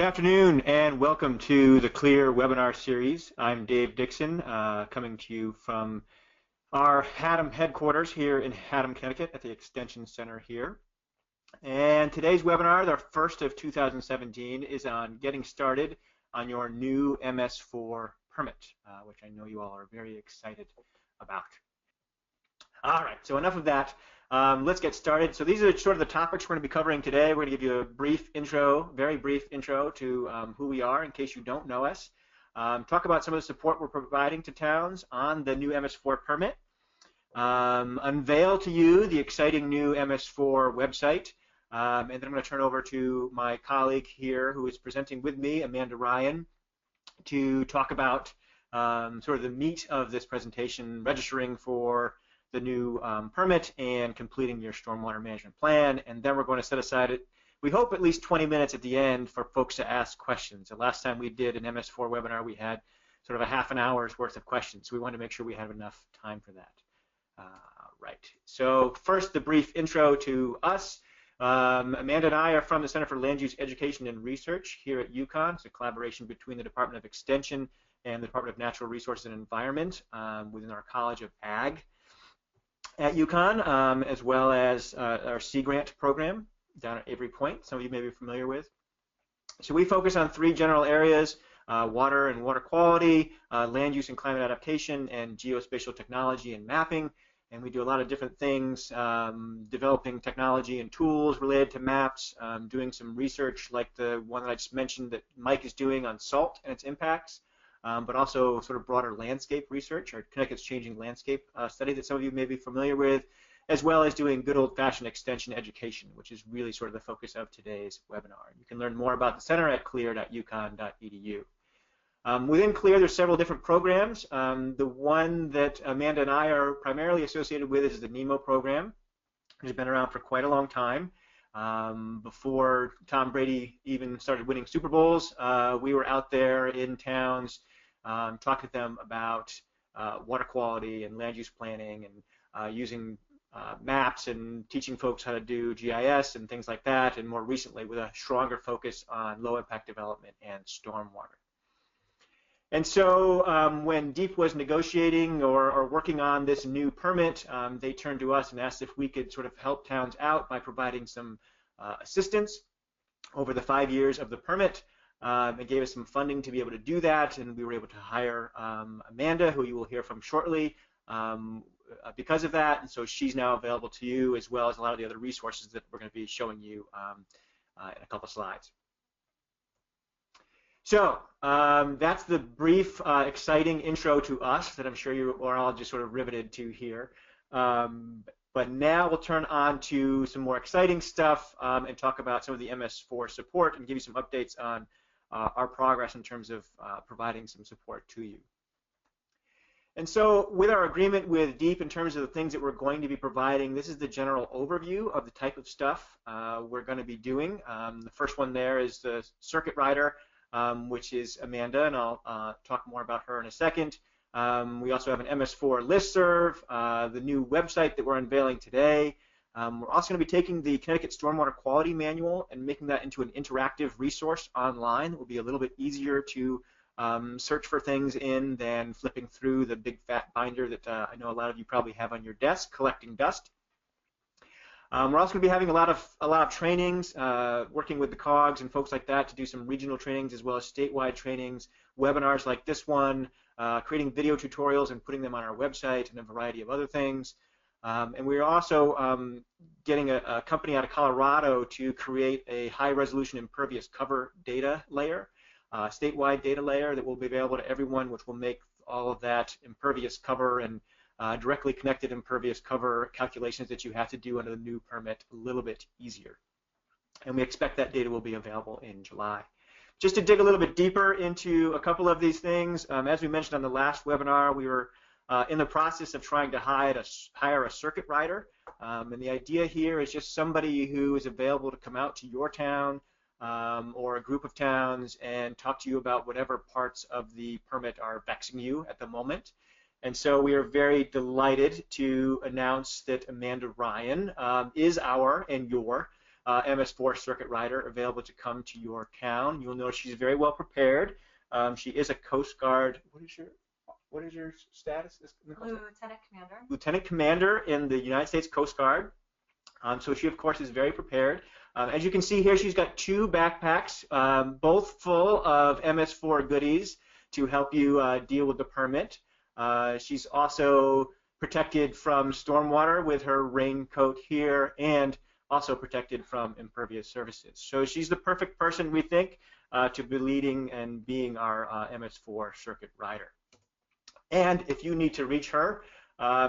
Good afternoon and welcome to the CLEAR webinar series. I'm Dave Dickson, coming to you from our Haddam headquarters here in Haddam, Connecticut at the Extension Center here. And today's webinar, our first of 2017, is on getting started on your new MS4 permit, which I know you all are very excited about. All right, so enough of that. Let's get started. So these are sort of the topics we're going to be covering today. We're going to give you a brief intro, very brief intro to who we are in case you don't know us. Talk about some of the support we're providing to towns on the new MS4 permit. Unveil to you the exciting new MS4 website. And then I'm going to turn over to my colleague here who is presenting with me, Amanda Ryan, to talk about sort of the meat of this presentation, registering for the new permit and completing your stormwater management plan. And then we're going to set aside, we hope, at least 20 minutes at the end for folks to ask questions. The last time we did an MS4 webinar, we had sort of a half an hour's worth of questions. So we wanted to make sure we had enough time for that. Right. So first, the brief intro to us. Amanda and I are from the Center for Land Use Education and Research here at UConn. It's a collaboration between the Department of Extension and the Department of Natural Resources and Environment within our College of Ag at UConn, as well as our Sea Grant program down at Avery Point, some of you may be familiar with. So we focus on three general areas: water and water quality, land use and climate adaptation, and geospatial technology and mapping. And we do a lot of different things, developing technology and tools related to maps, doing some research like the one that I just mentioned that Mike is doing on salt and its impacts, but also sort of broader landscape research, or Connecticut's Changing Landscape study that some of you may be familiar with, as well as doing good old-fashioned extension education, which is really sort of the focus of today's webinar. You can learn more about the center at clear.uconn.edu. Within CLEAR, there's several different programs. The one that Amanda and I are primarily associated with is the NEMO program, which has been around for quite a long time. Before Tom Brady even started winning Super Bowls, we were out there in towns talking to them about water quality and land use planning and using maps and teaching folks how to do GIS and things like that, and more recently with a stronger focus on low impact development and stormwater. And so when DEEP was negotiating or working on this new permit, they turned to us and asked if we could sort of help towns out by providing some assistance over the 5 years of the permit. They gave us some funding to be able to do that, and we were able to hire Amanda, who you will hear from shortly, because of that. And so she's now available to you, as well as a lot of the other resources that we're going to be showing you in a couple slides. So that's the brief, exciting intro to us that I'm sure you are all just sort of riveted to here. But now we'll turn on to some more exciting stuff and talk about some of the MS4 support and give you some updates on our progress in terms of providing some support to you. And so with our agreement with DEEP in terms of the things that we're going to be providing, this is the general overview of the type of stuff we're going to be doing. The first one there is the circuit rider, which is Amanda, and I'll talk more about her in a second. We also have an MS4 listserv, the new website that we're unveiling today. We're also going to be taking the Connecticut Stormwater Quality Manual and making that into an interactive resource online. It will be a little bit easier to search for things in than flipping through the big fat binder that I know a lot of you probably have on your desk collecting dust. We're also going to be having a lot of trainings, working with the COGS and folks like that to do some regional trainings as well as statewide trainings, webinars like this one, creating video tutorials and putting them on our website, and a variety of other things. And we're also getting a company out of Colorado to create a high-resolution impervious cover data layer, statewide data layer that will be available to everyone, which will make all of that impervious cover and directly connected impervious cover calculations that you have to do under the new permit a little bit easier. And we expect that data will be available in July. Just to dig a little bit deeper into a couple of these things, as we mentioned on the last webinar, we were in the process of trying to hire a circuit rider. And the idea here is just somebody who is available to come out to your town or a group of towns and talk to you about whatever parts of the permit are vexing you at the moment. And so we are very delighted to announce that Amanda Ryan is our and your MS4 circuit rider available to come to your town. You'll notice she's very well prepared. She is a Coast Guard. What is your status? Lieutenant Commander. Lieutenant Commander in the United States Coast Guard. So she, of course, is very prepared. As you can see here, she's got 2 backpacks, both full of MS4 goodies to help you deal with the permit. She's also protected from stormwater with her raincoat here, and also protected from impervious surfaces. So she's the perfect person, we think, to be leading and being our MS4 circuit rider. And if you need to reach her,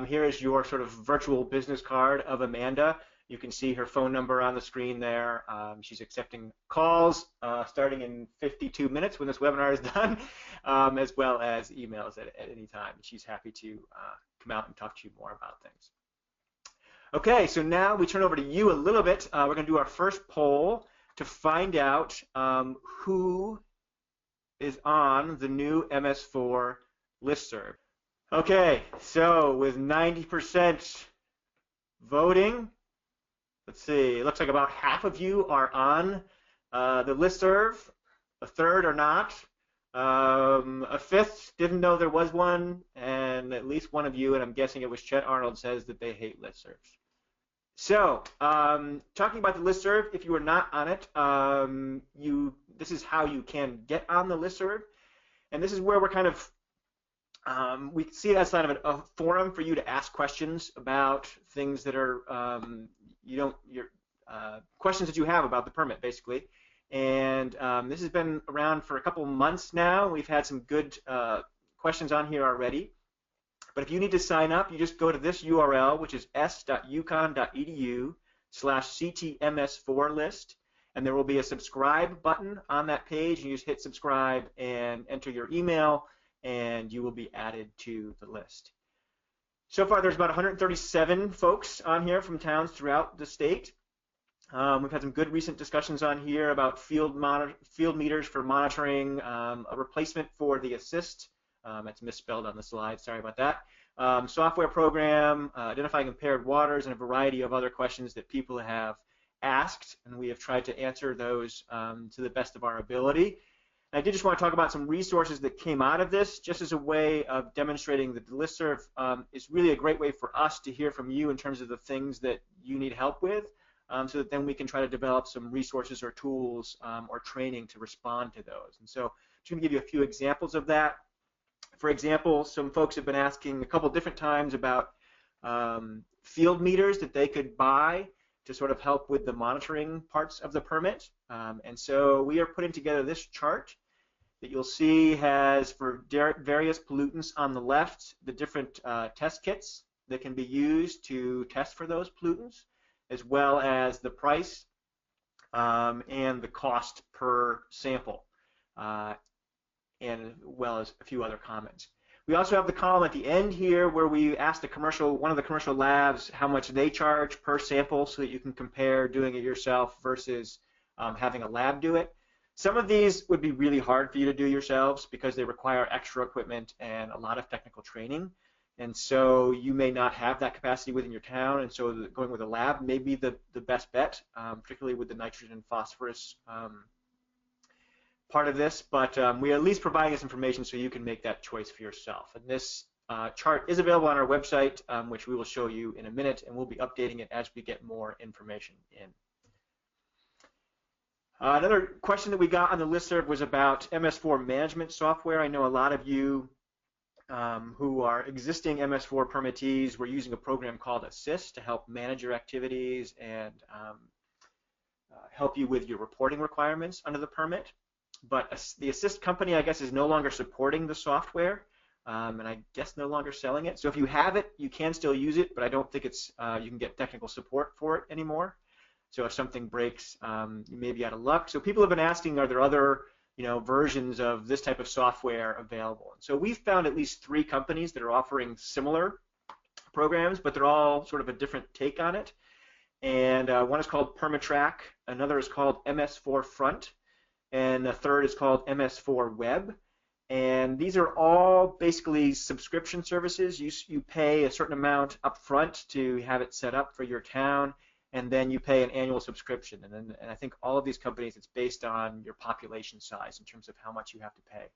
here is your sort of virtual business card of Amanda. You can see her phone number on the screen there. She's accepting calls starting in 52 minutes when this webinar is done, as well as emails at any time. She's happy to come out and talk to you more about things. Okay, so now we turn over to you a little bit. We're going to do our first poll to find out who is on the new MS4 listserv. Okay, so with 90% voting, let's see, it looks like about half of you are on the listserv, a third are not, a fifth didn't know there was one, and at least one of you, and I'm guessing it was Chet Arnold, says that they hate listservs. So, talking about the listserv, if you are not on it, this is how you can get on the listserv, and this is where we're kind of we see it as kind of a forum for you to ask questions about things that are questions that you have about the permit, basically. And this has been around for a couple months now. We've had some good questions on here already. But if you need to sign up, you just go to this URL, which is s.uconn.edu/ctms4list, and there will be a subscribe button on that page. You just hit subscribe and enter your email, and you will be added to the list. So far, there's about 137 folks on here from towns throughout the state. We've had some good recent discussions on here about field meters for monitoring, a replacement for the assist. That's misspelled on the slide, sorry about that. Software program, identifying impaired waters, and a variety of other questions that people have asked, and we have tried to answer those to the best of our ability. And I did just want to talk about some resources that came out of this, just as a way of demonstrating that the listserv is really a great way for us to hear from you in terms of the things that you need help with, so that then we can try to develop some resources or tools or training to respond to those. And so I'm just going to give you a few examples of that. For example, some folks have been asking a couple different times about field meters that they could buy to sort of help with the monitoring parts of the permit. And so we are putting together this chart that you'll see has, for various pollutants on the left, the different test kits that can be used to test for those pollutants, as well as the price and the cost per sample, and as well as a few other comments. We also have the column at the end here where we asked one of the commercial labs how much they charge per sample, so that you can compare doing it yourself versus having a lab do it. Some of these would be really hard for you to do yourselves because they require extra equipment and a lot of technical training. And so you may not have that capacity within your town, and so going with a lab may be the best bet, particularly with the nitrogen and phosphorus part of this. But we are at least providing this information so you can make that choice for yourself. And this chart is available on our website, which we will show you in a minute, and we'll be updating it as we get more information in. Another question that we got on the listserv was about MS4 management software. I know a lot of you who are existing MS4 permittees were using a program called Assist to help manage your activities and help you with your reporting requirements under the permit. But the Assist company, I guess, is no longer supporting the software, and I guess no longer selling it. So if you have it, you can still use it, but I don't think it's you can get technical support for it anymore. So if something breaks, you may be out of luck. So people have been asking, are there other versions of this type of software available? And so we've found at least 3 companies that are offering similar programs, but they're all sort of a different take on it. And one is called Permatrack, another is called MS4 Front, and a third is called MS4 Web. And these are all basically subscription services. You pay a certain amount up front to have it set up for your town, and then you pay an annual subscription. And I think all of these companies, it's based on your population size in terms of how much you have to pay.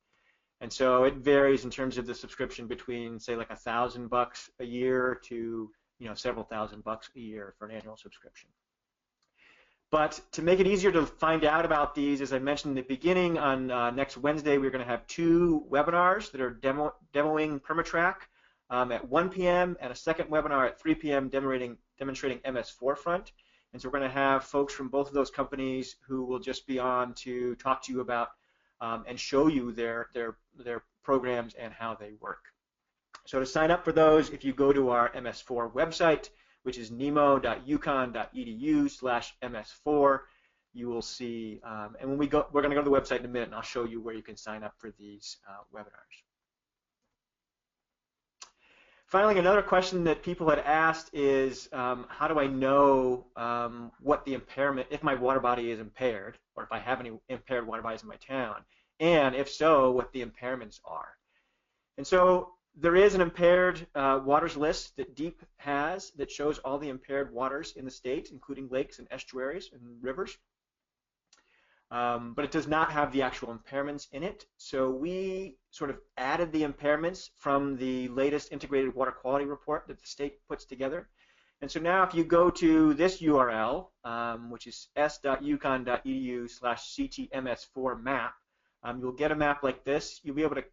And so it varies in terms of the subscription between, say, like $1,000 a year to, several $1,000 a year for an annual subscription. But to make it easier to find out about these, as I mentioned in the beginning, on next Wednesday, we're going to have 2 webinars that are demoing Permatrack at 1 p.m. and a second webinar at 3 p.m. demonstrating MS4 Front. And so we're going to have folks from both of those companies who will just be on to talk to you about and show you their programs and how they work. So to sign up for those, if you go to our MS4 website, which is nemo.uconn.edu/ms4, you will see, and when we're going to go to the website in a minute, and I'll show you where you can sign up for these webinars. Finally, another question that people had asked is, how do I know what the impairment, if my water body is impaired, or if I have any impaired water bodies in my town, and if so, what the impairments are. And so there is an impaired waters list that DEEP has that shows all the impaired waters in the state, including lakes and estuaries and rivers. But it does not have the actual impairments in it. So we sort of added the impairments from the latest integrated water quality report that the state puts together. And so now if you go to this URL, which is s.uconn.edu/ctms4map, you'll get a map like this. You'll be able to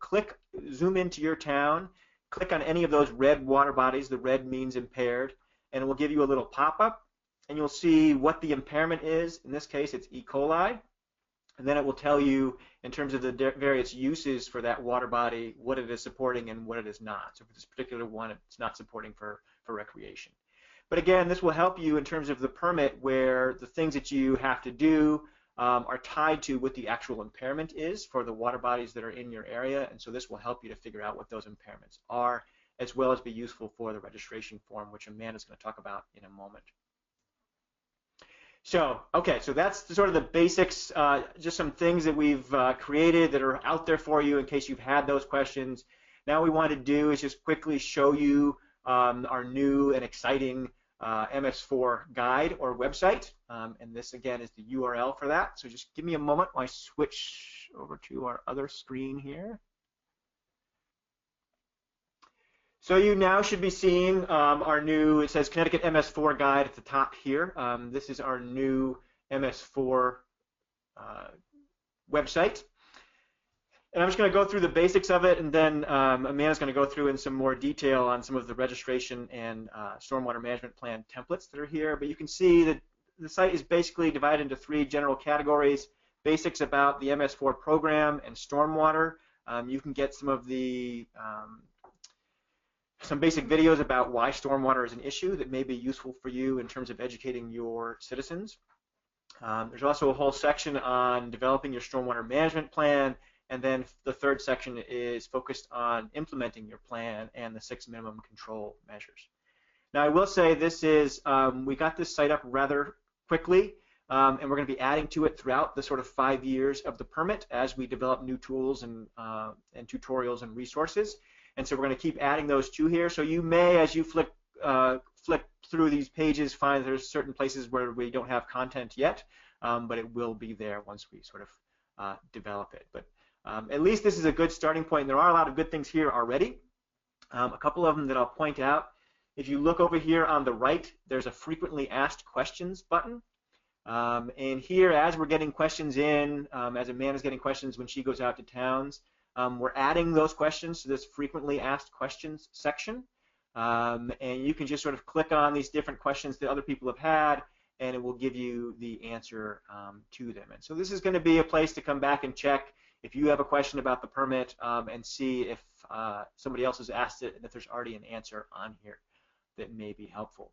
zoom into your town, click on any of those red water bodies. The red means impaired, and it will give you a little pop-up, and you'll see what the impairment is. In this case, it's E. coli. And then it will tell you, in terms of the various uses for that water body, what it is supporting and what it is not. So for this particular one, it's not supporting for recreation. But again, this will help you in terms of the permit, where the things that you have to do are tied to what the actual impairment is for the water bodies that are in your area. And so this will help you to figure out what those impairments are, as well as be useful for the registration form, which Amanda's going to talk about in a moment. So, okay, so that's sort of the basics, just some things that we've created that are out there for you in case you've had those questions. Now what we want to do is just quickly show you our new and exciting MS4 guide or website, and this again is the URL for that. So just give me a moment while I switch over to our other screen here. So you now should be seeing our new, it says Connecticut MS4 guide at the top here. This is our new MS4 website. And I'm just going to go through the basics of it, and then Amanda's going to go through in some more detail on some of the registration and stormwater management plan templates that are here. But you can see that the site is basically divided into 3 general categories: basics about the MS4 program and stormwater. You can get some of the some basic videos about why stormwater is an issue that may be useful for you in terms of educating your citizens. There's also a whole section on developing your stormwater management plan. And then the third section is focused on implementing your plan and the 6 minimum control measures. Now I will say this is, we got this site up rather quickly, and we're going to be adding to it throughout the sort of 5 years of the permit as we develop new tools and tutorials and resources. And so we're going to keep adding those to here. So you may, as you flick through these pages, find there's certain places where we don't have content yet, but it will be there once we sort of develop it. But at least this is a good starting point. There are a lot of good things here already. A couple of them that I'll point out. If you look over here on the right, there's a frequently asked questions button. And here, as we're getting questions in, as Amanda's getting questions when she goes out to towns, we're adding those questions to this frequently asked questions section. And you can just sort of click on these different questions that other people have had, and it will give you the answer to them. And so this is going to be a place to come back and check if you have a question about the permit and see if somebody else has asked it and if there's already an answer on here that may be helpful.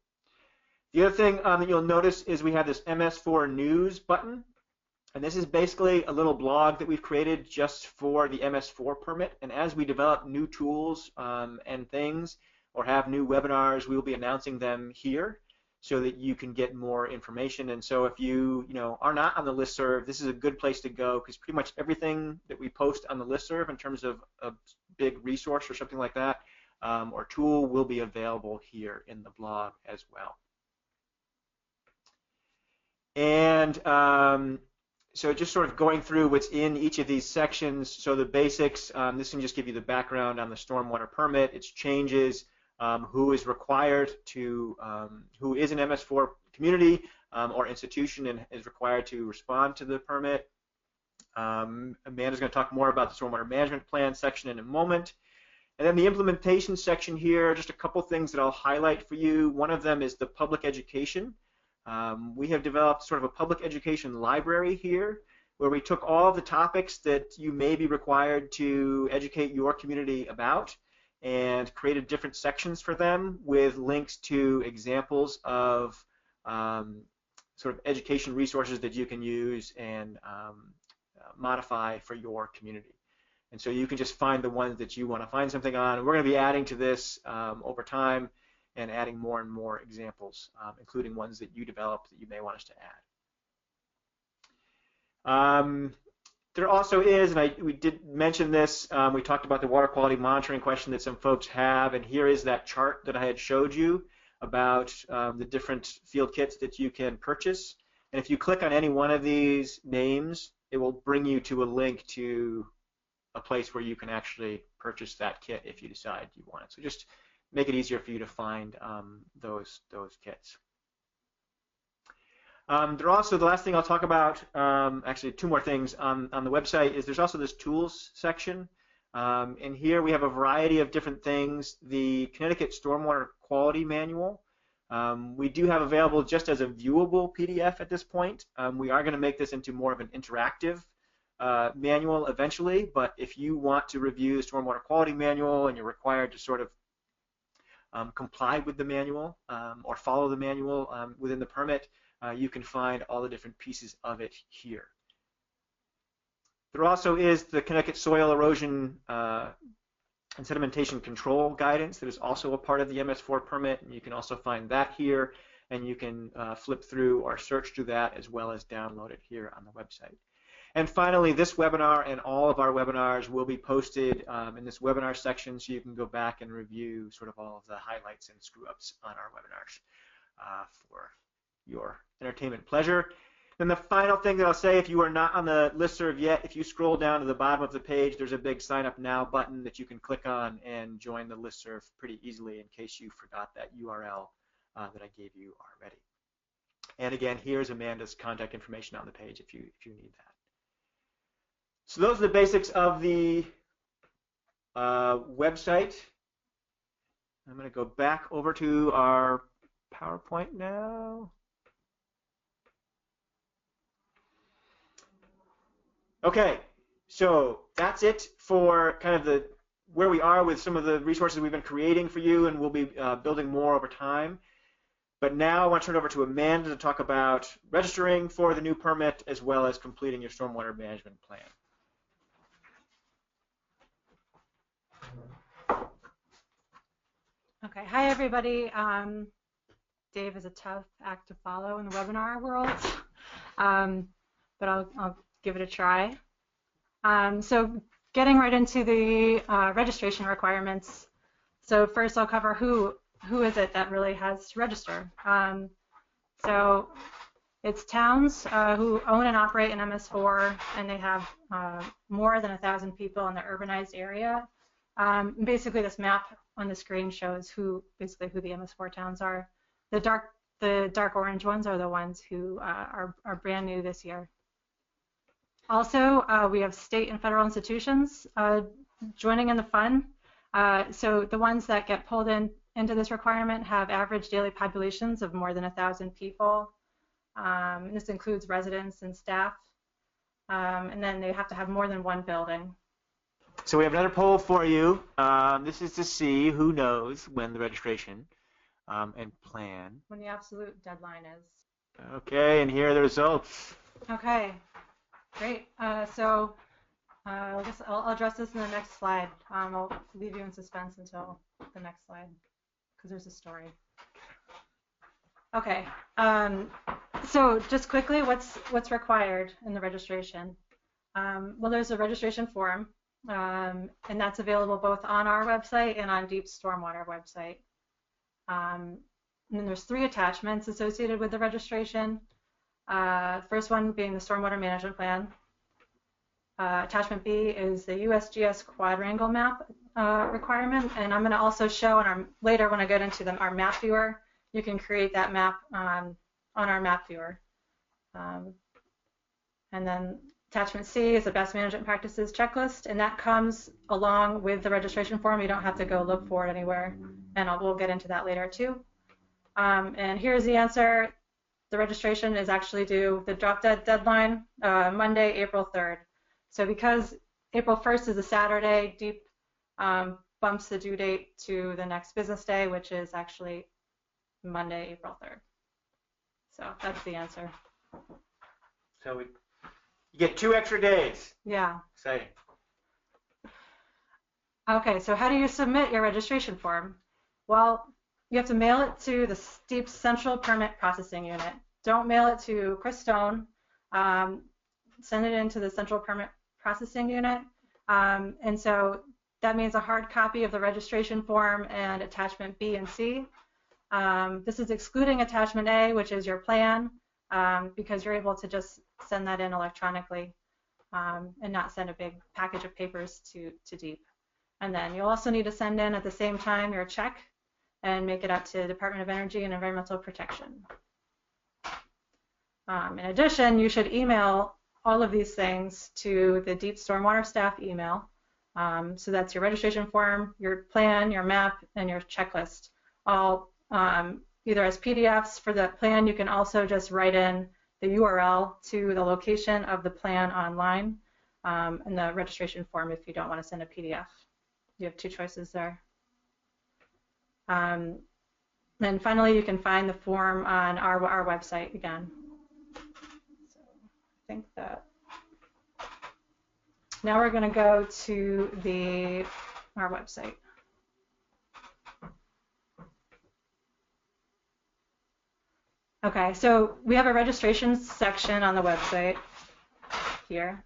The other thing that you'll notice is we have this MS4 News button. And this is basically a little blog that we've created just for the MS4 permit. And as we develop new tools and things or have new webinars, we will be announcing them here so that you can get more information. And so if you are not on the listserv, this is a good place to go, because pretty much everything that we post on the listserv in terms of a big resource or something like that or tool will be available here in the blog as well. And so just sort of going through what's in each of these sections. So the basics, this can just give you the background on the stormwater permit, its changes, who is required to, who is an MS4 community or institution and is required to respond to the permit. Amanda's going to talk more about the stormwater management plan section in a moment. And then the implementation section here, just a couple things that I'll highlight for you. One of them is the public education. We have developed sort of a public education library here where we took all of the topics that you may be required to educate your community about and created different sections for them with links to examples of sort of education resources that you can use and modify for your community. And so you can just find the ones that you want to find something on. And we're going to be adding to this over time and adding more and more examples, including ones that you develop that you may want us to add. There also is, and we did mention this, we talked about the water quality monitoring question that some folks have, and here is that chart that I had showed you about the different field kits that you can purchase. And if you click on any one of these names, it will bring you to a link to a place where you can actually purchase that kit if you decide you want it. So just make it easier for you to find those kits. There are also, the last thing I'll talk about, actually two more things on the website, is there's also this tools section. And here we have a variety of different things. The Connecticut Stormwater Quality Manual, we do have available just as a viewable PDF at this point. We are going to make this into more of an interactive manual eventually, but if you want to review the Stormwater Quality Manual and you're required to sort of comply with the manual or follow the manual within the permit, you can find all the different pieces of it here. There also is the Connecticut Soil Erosion and Sedimentation Control Guidance that is also a part of the MS4 permit, and you can also find that here, and you can flip through or search through that as well as download it here on the website. And finally, this webinar and all of our webinars will be posted in this webinar section, so you can go back and review sort of all of the highlights and screw-ups on our webinars for your entertainment pleasure. Then the final thing that I'll say, if you are not on the listserv yet, if you scroll down to the bottom of the page, there's a big Sign Up Now button that you can click on and join the listserv pretty easily in case you forgot that URL that I gave you already. And again, here's Amanda's contact information on the page if you need that. So those are the basics of the website. I'm going to go back over to our PowerPoint now. Okay, so that's it for kind of where we are with some of the resources we've been creating for you, and we'll be building more over time. But now I want to turn it over to Amanda to talk about registering for the new permit as well as completing your stormwater management plan. Okay, hi everybody. Dave is a tough act to follow in the webinar world, but I'll give it a try. So getting right into the registration requirements. So first I'll cover who is it that really has to register. So it's towns who own and operate an MS4 and they have more than 1,000 people in the urbanized area. Basically this map on the screen shows basically who the MS4 towns are. The dark orange ones are the ones who are brand new this year. Also, we have state and federal institutions joining in the fun. So the ones that get pulled into this requirement have average daily populations of more than 1,000 people. And this includes residents and staff. And then they have to have more than one building. So we have another poll for you. This is to see who knows when the registration and plan. When the absolute deadline is. Okay, and here are the results. Okay, great. So I guess I'll address this in the next slide. I'll leave you in suspense until the next slide because there's a story. Okay, so just quickly, what's required in the registration? Well, there's a registration form. And that's available both on our website and on Deep Stormwater website. And then there's 3 attachments associated with the registration. First one being the Stormwater Management Plan. Attachment B is the USGS quadrangle map requirement, and I'm going to also show later when I get into our map viewer, you can create that map on our map viewer. And then attachment C is the best management practices checklist, and that comes along with the registration form. You don't have to go look for it anywhere, and we'll get into that later too. And here's the answer. The registration is actually due, the drop dead deadline, Monday, April 3rd. So because April 1st is a Saturday, DEEP bumps the due date to the next business day, which is actually Monday, April 3rd. So that's the answer. So you get 2 extra days. Yeah. Exciting. Okay, so how do you submit your registration form? Well, you have to mail it to the DEEP Central Permit Processing Unit. Don't mail it to Chris Stone. Send it into the Central Permit Processing Unit. And so that means a hard copy of the registration form and attachment B and C. This is excluding attachment A, which is your plan, because you're able to just send that in electronically and not send a big package of papers to DEEP. And then you'll also need to send in at the same time your check and make it out to Department of Energy and Environmental Protection. In addition, you should email all of these things to the DEEP Stormwater staff email. So that's your registration form, your plan, your map, and your checklist, all either as PDFs. For the plan, you can also just write in the URL to the location of the plan online, and the registration form if you don't want to send a PDF. You have 2 choices there. And finally, you can find the form on our website again. So I think that now we're going to go to our website. Okay, so we have a registration section on the website here.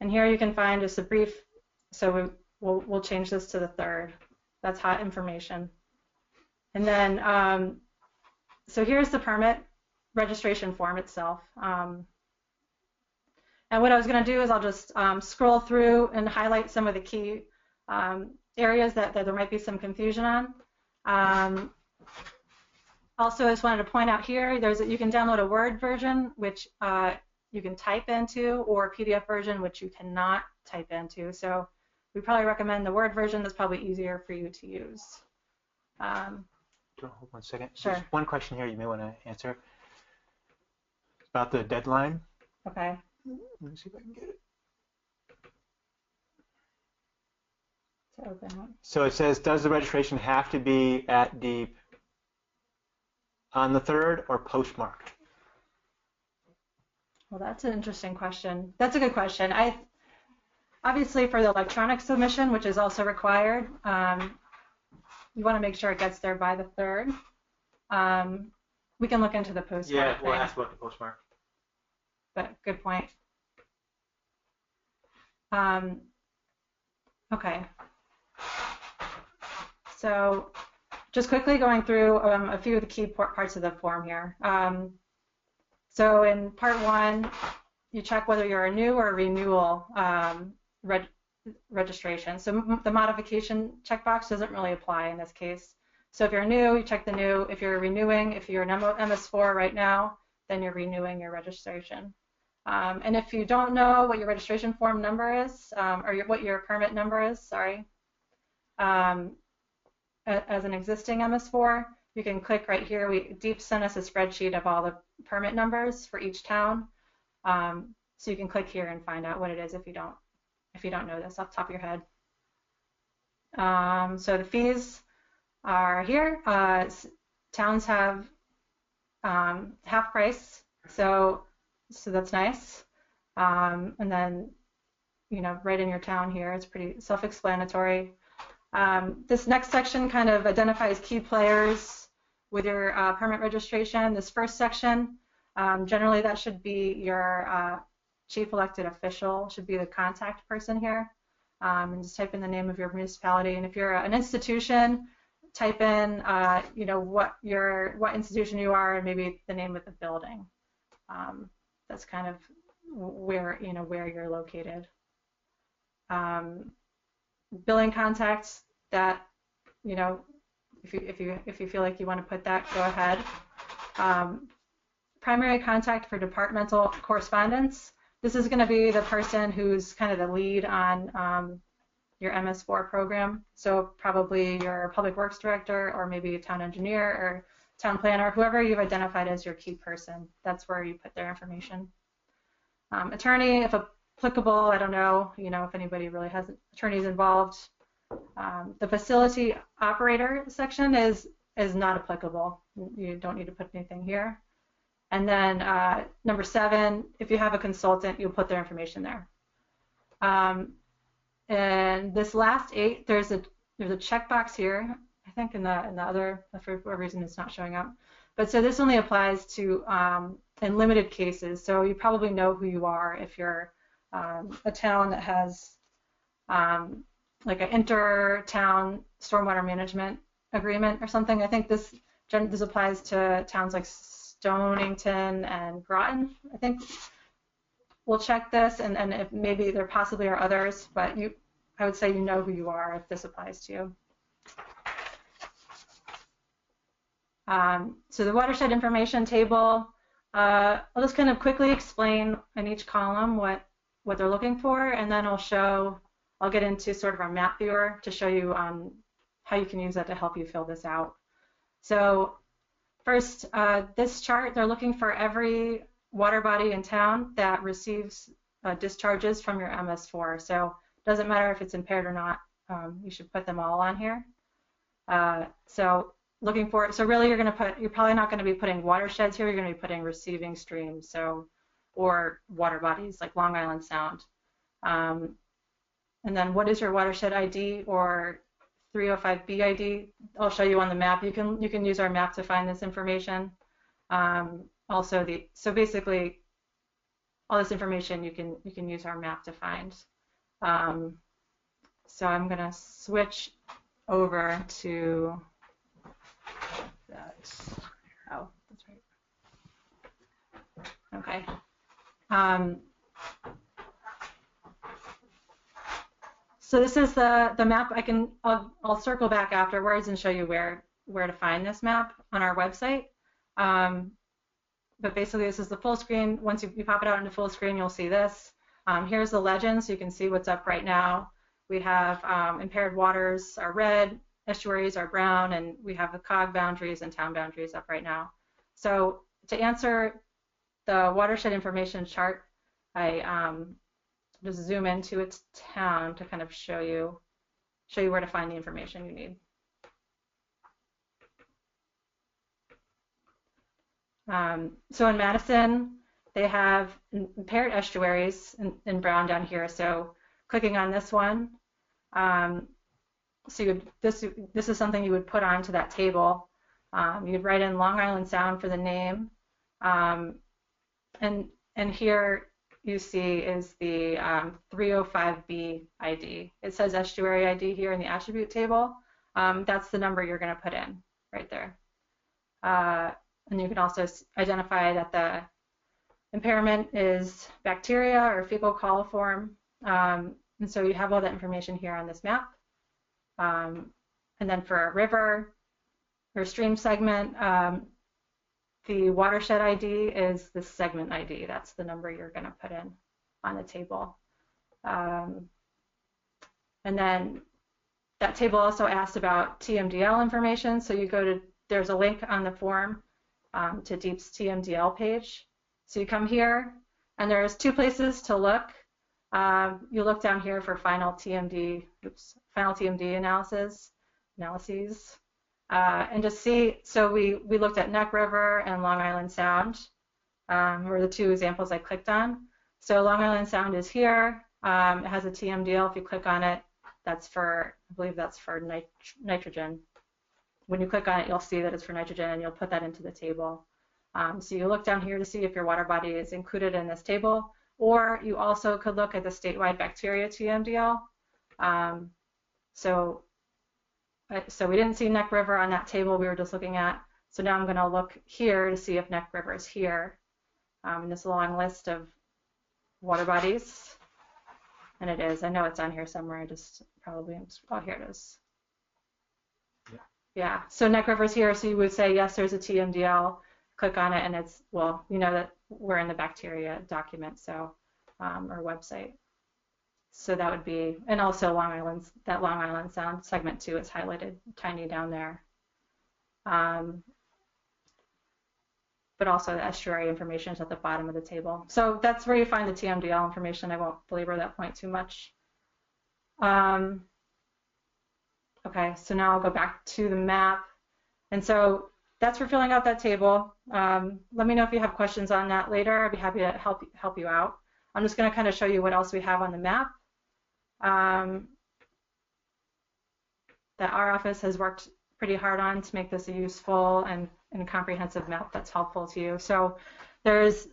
And here you can find just a brief, so we'll change this to the 3rd. That's hot information. And then, so here's the permit registration form itself. And what I was going to do is I'll just scroll through and highlight some of the key areas that there might be some confusion on. Also, I just wanted to point out here, you can download a Word version, which you can type into, or a PDF version, which you cannot type into. So we probably recommend the Word version. That's probably easier for you to use. Hold 1 second. Sure. There's one question here you may want to answer. It's about the deadline. Okay. Let me see if I can get it. To open it. So it says, does the registration have to be at DEEP on the 3rd or postmarked? Well, that's an interesting question. That's a good question. Obviously, for the electronic submission, which is also required, you want to make sure it gets there by the 3rd. We can look into the postmark. Yeah, we'll ask about the postmark. But good point. Okay. So just quickly going through a few of the key parts of the form here. So in part 1, you check whether you're a new or a renewal registration. So the modification checkbox doesn't really apply in this case. So if you're new, you check the new. If you're renewing, if you're an MS4 right now, then you're renewing your registration. And if you don't know what your registration form number is, or what your permit number is, sorry, as an existing MS4, you can click right here. DEEP sent us a spreadsheet of all the permit numbers for each town. So you can click here and find out what it is if you don't know this off the top of your head. So the fees are here. Towns have half price, so that's nice. And then, right in your town here, it's pretty self-explanatory. This next section kind of identifies key players with your permit registration. This first section, generally that should be your chief elected official, should be the contact person here. And just type in the name of your municipality. And if you're an institution, type in, you know, what institution you are and maybe the name of the building. That's kind of where, you know, where you're located. Billing contacts, that, you know, if you feel like you want to put that, go ahead. Primary contact for departmental correspondence. This is going to be the person who's kind of the lead on your MS4 program. So probably your public works director, or maybe a town engineer or town planner, whoever you've identified as your key person. That's where you put their information. Attorney, if applicable, I don't know, you know, if anybody really has attorneys involved. The facility operator section is not applicable. You don't need to put anything here. And then number 7, if you have a consultant, you'll put their information there. And this last 8, there's a checkbox here. I think in the other, for whatever reason, it's not showing up. But so this only applies to in limited cases. So you probably know who you are if you're a town that has like an inter-town stormwater management agreement or something. I think this applies to towns like Stonington and Groton. I think we'll check this, and if maybe there possibly are others, but I would say you know who you are if this applies to you. So the watershed information table, I'll just kind of quickly explain in each column what they're looking for, and then I'll get into sort of our map viewer to show you how you can use that to help you fill this out. So first, this chart, they're looking for every water body in town that receives discharges from your MS4. So it doesn't matter if it's impaired or not, you should put them all on here. So looking for, so really you're probably not going to be putting watersheds here, you're going to be putting receiving streams, or water bodies like Long Island Sound. And then what is your watershed ID or 305B ID? I'll show you on the map. You can use our map to find this information. Also, so basically, all this information you can use our map to find. So I'm going to switch over to that. Oh, that's right. Okay. So this is the map. I'll circle back afterwards and show you where to find this map on our website. But basically, this is the full screen. Once you pop it out into full screen, you'll see this. Here's the legend, so you can see what's up right now. We have impaired waters are red, estuaries are brown, and we have the COG boundaries and town boundaries up right now. So to answer the watershed information chart, I just zoom into its town to kind of show you where to find the information you need. So in Madison, they have impaired estuaries in brown down here. So clicking on this one, so this is something you would put onto that table. You'd write in Long Island Sound for the name, and here you see is the 305B ID. It says estuary ID here in the attribute table. That's the number you're going to put in right there. And you can also identify that the impairment is bacteria or fecal coliform. And so you have all that information here on this map. And then for a river or stream segment, the watershed ID is the segment ID. That's the number you're going to put in on the table. And then that table also asks about TMDL information. So you go to, there's a link on the form to Deep's TMDL page. So you come here, and there's 2 places to look. You look down here for final TMD analyses, and just see. So we looked at Neck River and Long Island Sound, were the 2 examples I clicked on. So Long Island Sound is here. It has a TMDL. If you click on it, that's for, I believe that's for nitrogen. When you click on it, you'll see that it's for nitrogen, and you'll put that into the table. So you look down here to see if your water body is included in this table, or you also could look at the statewide bacteria TMDL. So So we didn't see Neck River on that table we were just looking at. So now I'm going to look here to see if Neck River is here in this long list of water bodies. And it is. I know it's on here somewhere. I just probably, oh, here it is. Yeah. So Neck River's here. So you would say, yes, there's a TMDL. Click on it, and it's, well, you know that we're in the bacteria document, so, or website. So that would be, and also Long Island, that Long Island Sound segment 2 is highlighted tiny down there. But also the estuary information is at the bottom of the table. So that's where you find the TMDL information. I won't belabor that point too much. Okay, so now I'll go back to the map. And so that's for filling out that table. Let me know if you have questions on that later. I'd be happy to help you out. I'm just going to kind of show you what else we have on the map. That our office has worked pretty hard on to make this a useful and comprehensive map that's helpful to you. So there's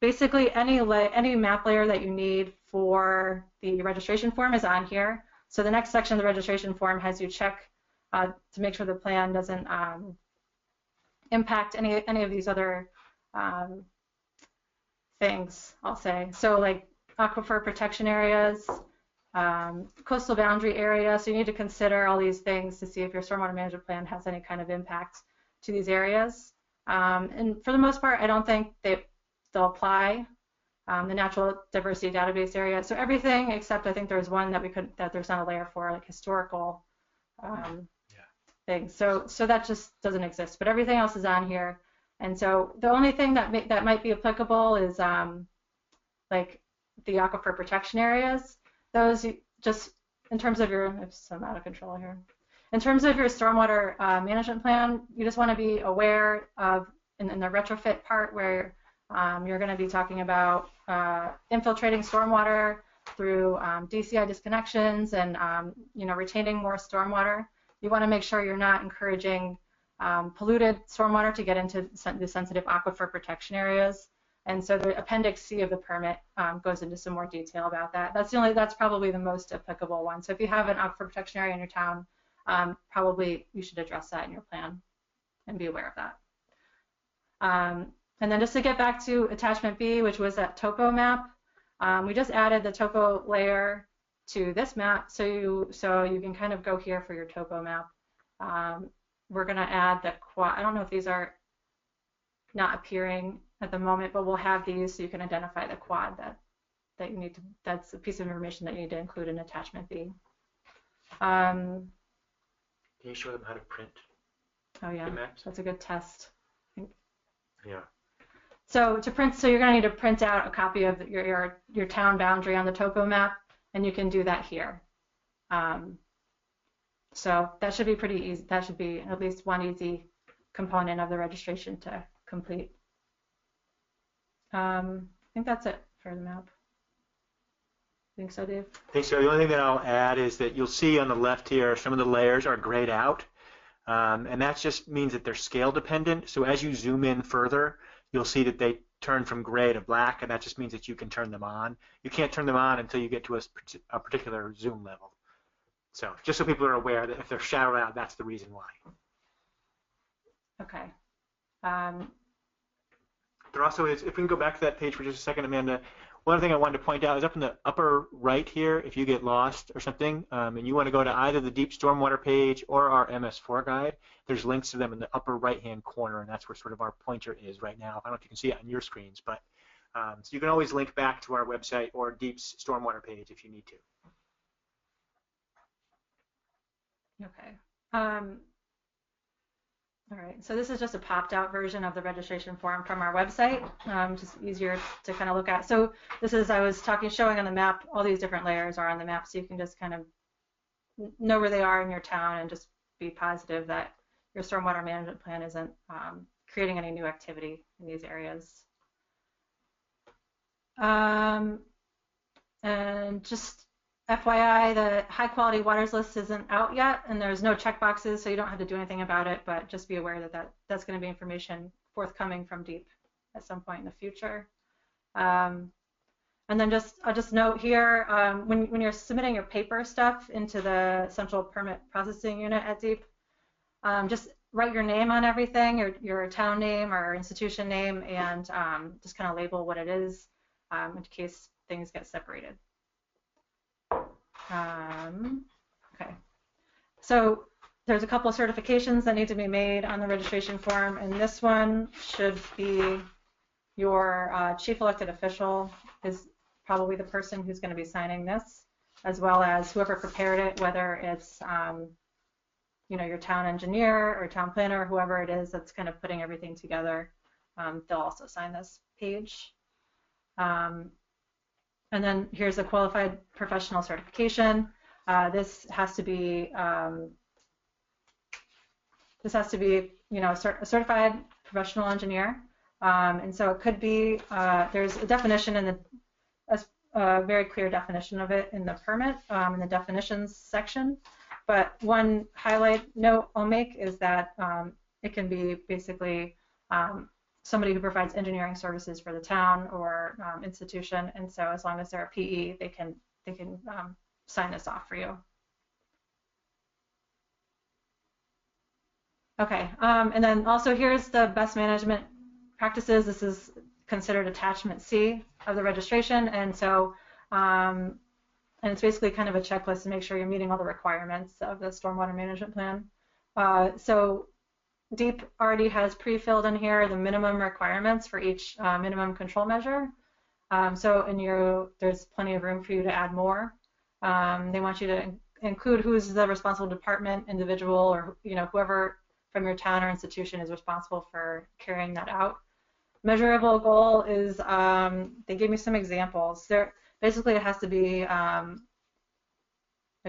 basically any map layer that you need for the registration form is on here. So the next section of the registration form has you check to make sure the plan doesn't impact any of these other things, I'll say. So like aquifer protection areas, coastal boundary area. So you need to consider all these things to see if your stormwater management plan has any kind of impact to these areas. And for the most part, I don't think they'll apply. The natural diversity database area. So everything except I think there's one that there's not a layer for, like historical things. So that just doesn't exist. But everything else is on here. And so the only thing that might be applicable is like the aquifer protection areas. Those just in terms of your, oops, I'm out of control here. In terms of your stormwater management plan, you just want to be aware of in the retrofit part where you're going to be talking about infiltrating stormwater through DCI disconnections and retaining more stormwater. You want to make sure you're not encouraging polluted stormwater to get into the sensitive aquifer protection areas. And so the Appendix C of the permit goes into some more detail about that. That's probably the most applicable one. So if you have an aquifer protection area in your town, probably you should address that in your plan and be aware of that. And then just to get back to attachment B, which was that topo map, we just added the topo layer to this map, so you can kind of go here for your topo map. We're going to add the quad. I don't know if these are not appearing at the moment, but we'll have these so you can identify the quad that you need to. That's a piece of information that you need to include in attachment B. Can you show them how to print? Oh yeah, that's a good test. Yeah. So to print, so you're going to need to print out a copy of your town boundary on the topo map, and you can do that here. So that should be pretty easy. That should be at least one easy component of the registration to complete. I think that's it for the map. Think so, Dave? I think so. The only thing that I'll add is that you'll see on the left here some of the layers are grayed out, and that just means that they're scale dependent. So as you zoom in further, you'll see that they turn from gray to black, and that just means that you can turn them on. You can't turn them on until you get to a particular zoom level. So just so people are aware that if they're shadowed out, that's the reason why. Okay. There also is, if we can go back to that page for just a second, Amanda, one other thing I wanted to point out is up in the upper right here, if you get lost or something, and you want to go to either the Deep Stormwater page or our MS4 guide, there's links to them in the upper right-hand corner, and that's where sort of our pointer is right now. I don't know if you can see it on your screens, but so you can always link back to our website or Deep's Stormwater page if you need to. Okay. All right, so this is just a popped out version of the registration form from our website, just easier to kind of look at. So this is, I was showing on the map, all these different layers are on the map, so you can just kind of know where they are in your town and just be positive that your stormwater management plan isn't creating any new activity in these areas. And just FYI, the high quality waters list isn't out yet, and there's no checkboxes, so you don't have to do anything about it, but just be aware that that's going to be information forthcoming from DEEP at some point in the future. And then I'll just note here, when you're submitting your paper stuff into the central permit processing unit at DEEP, just write your name on everything, your town name or institution name, and just kind of label what it is in case things get separated. Okay, so there's a couple of certifications that need to be made on the registration form, and this one should be your chief elected official is probably the person who's going to be signing this, as well as whoever prepared it, whether it's you know, your town engineer or town planner, or whoever it is that's kind of putting everything together. They'll also sign this page. And then here's a qualified professional certification. This has to be you know, a certified professional engineer. And so it could be, there's a definition in a very clear definition of it in the permit, in the definitions section. But one note I'll make is that it can be basically somebody who provides engineering services for the town or institution. And so as long as they're a PE, they can sign this off for you. Okay, and then also here's the best management practices. This is considered attachment C of the registration, and so and it's basically kind of a checklist to make sure you're meeting all the requirements of the stormwater management plan. So DEEP already has pre-filled in here the minimum requirements for each minimum control measure. So there's plenty of room for you to add more. They want you to include who's the responsible department, individual, or you know, whoever from your town or institution is responsible for carrying that out. Measurable goal is, they gave me some examples. Basically, it has to be like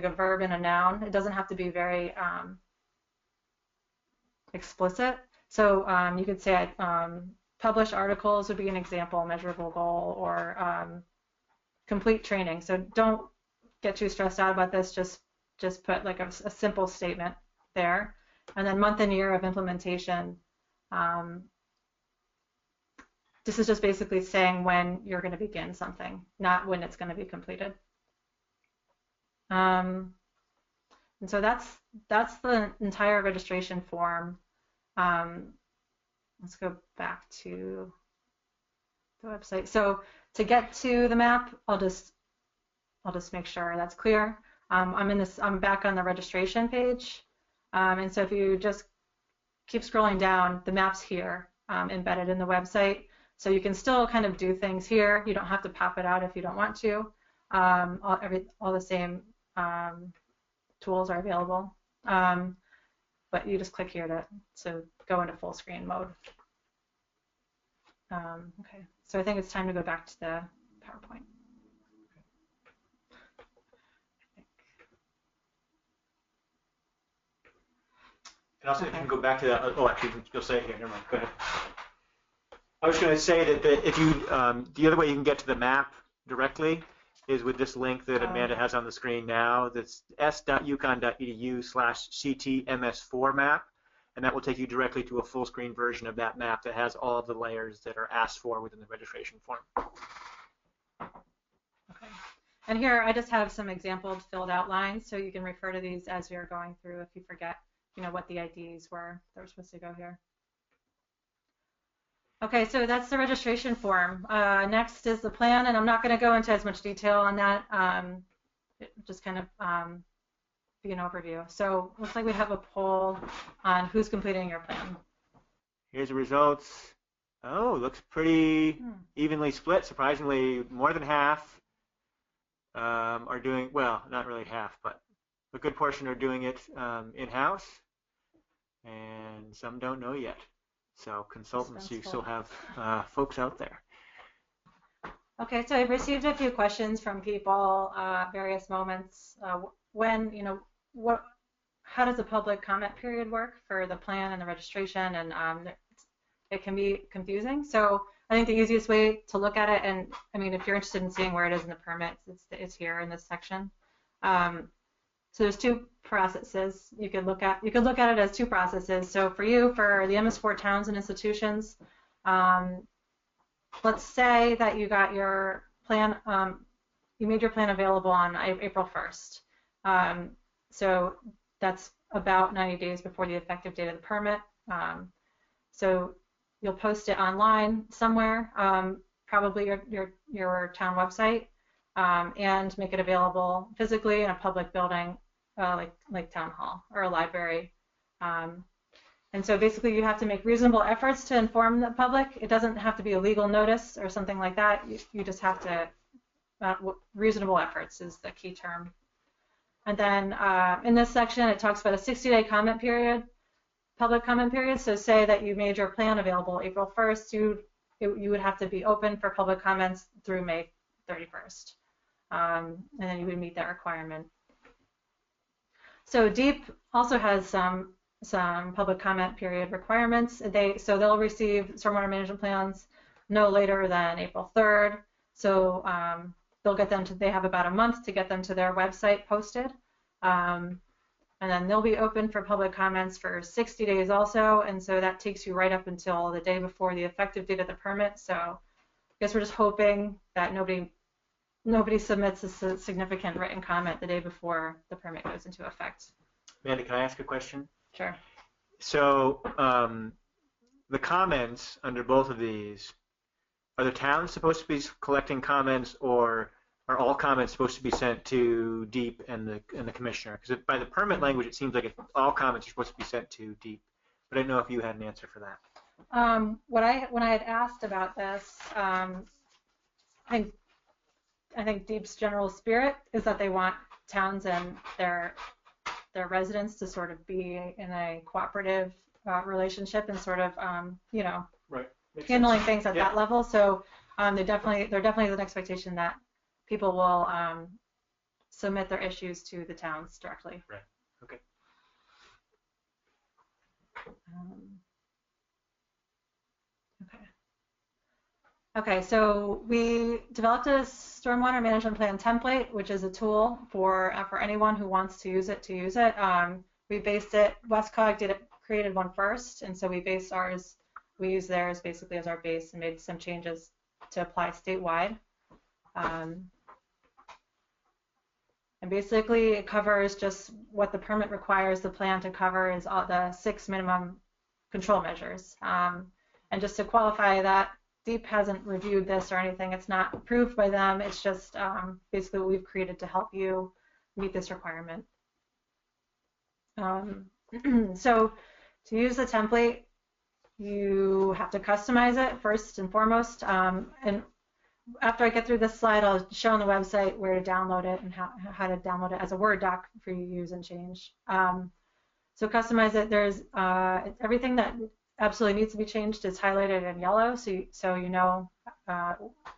a verb and a noun. It doesn't have to be very explicit. So you could say publish articles would be an example, measurable goal, or complete training. So don't get too stressed out about this. Just put like a simple statement there. And then month and year of implementation. This is just basically saying when you're going to begin something, not when it's going to be completed. And so that's the entire registration form. Let's go back to the website. So to get to the map, I'll just make sure that's clear. I'm back on the registration page. And so if you just keep scrolling down, the map's here embedded in the website. So you can still kind of do things here. You don't have to pop it out if you don't want to. All the same tools are available. But you just click here to go into full screen mode. Okay, so I think it's time to go back to the PowerPoint. And also, if you can go back to that, oh, actually, you'll say it here. Never mind. Go ahead. I was going to say that if you, the other way you can get to the map directly is with this link that Amanda has on the screen now. That's s.uconn.edu/CTMS4 map, and that will take you directly to a full screen version of that map that has all of the layers that are asked for within the registration form. Okay. And here I just have some example filled out lines, so you can refer to these as you're going through if you forget, you know, what the IDs were that were supposed to go here. Okay, so that's the registration form. Next is the plan, and I'm not going to go into as much detail on that. Just kind of be an overview. So looks like we have a poll on who's completing your plan. Here's the results. Oh, looks pretty evenly split. Surprisingly, more than half are doing, well, not really half, but a good portion are doing it in-house, and some don't know yet. So consultants, you still have folks out there. Okay, so I've received a few questions from people at various moments. When, you know, how does the public comment period work for the plan and the registration? And it can be confusing. So I think the easiest way to look at it, and I mean, if you're interested in seeing where it is in the permits, it's here in this section. So there's two processes you could look at. You could look at it as two processes. So for you, for the MS4 towns and institutions, let's say that you got your plan, you made your plan available on April 1st. So that's about 90 days before the effective date of the permit. So you'll post it online somewhere, probably your town website, and make it available physically in a public building, like town hall or a library. And so basically you have to make reasonable efforts to inform the public. It doesn't have to be a legal notice or something like that. You just have to, reasonable efforts is the key term. And then in this section, it talks about a 60-day comment period, public comment period. So say that you made your plan available April 1st, you would have to be open for public comments through May 31st. And then you would meet that requirement. So DEEP also has some public comment period requirements. So they'll receive stormwater management plans no later than April 3rd. So they have about a month to get them to their website posted. And then they'll be open for public comments for 60 days also. And so that takes you right up until the day before the effective date of the permit. So I guess we're just hoping that nobody submits a significant written comment the day before the permit goes into effect. Amanda, can I ask a question? Sure. So the comments under both of these, are the towns supposed to be collecting comments, or are all comments supposed to be sent to DEEP and the commissioner? Because by the permit language, it seems like all comments are supposed to be sent to DEEP. But I didn't know if you had an answer for that. When I had asked about this, I think DEEP's general spirit is that they want towns and their residents to sort of be in a cooperative relationship and sort of Right. Makes handling sense. things at that level. So there definitely is an expectation that people will submit their issues to the towns directly. Right. Okay. Okay, so we developed a stormwater management plan template, which is a tool for anyone who wants to use it. We based it, Westcog created one first, and so we used theirs basically as our base and made some changes to apply statewide. And basically it covers just what the permit requires the plan to cover is all the 6 minimum control measures. And just to qualify that, DEEP hasn't reviewed this or anything. It's not approved by them. It's just basically what we've created to help you meet this requirement. So to use the template, you have to customize it first and foremost. And after I get through this slide, I'll show on the website where to download it and how to download it as a Word doc for you to use and change. So customize it. There's everything that absolutely needs to be changed is highlighted in yellow, so you know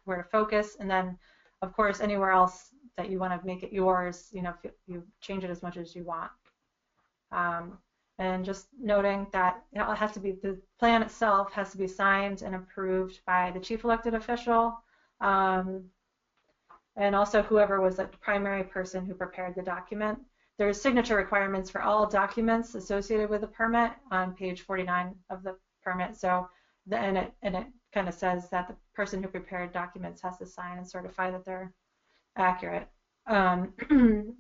where to focus. And then, of course, anywhere else that you want to make it yours, you change it as much as you want. And just noting that it has to be, the plan itself has to be signed and approved by the chief elected official, and also whoever was the primary person who prepared the document. There's signature requirements for all documents associated with the permit on page 49 of the permit. So, and it kind of says that the person who prepared documents has to sign and certify that they're accurate. And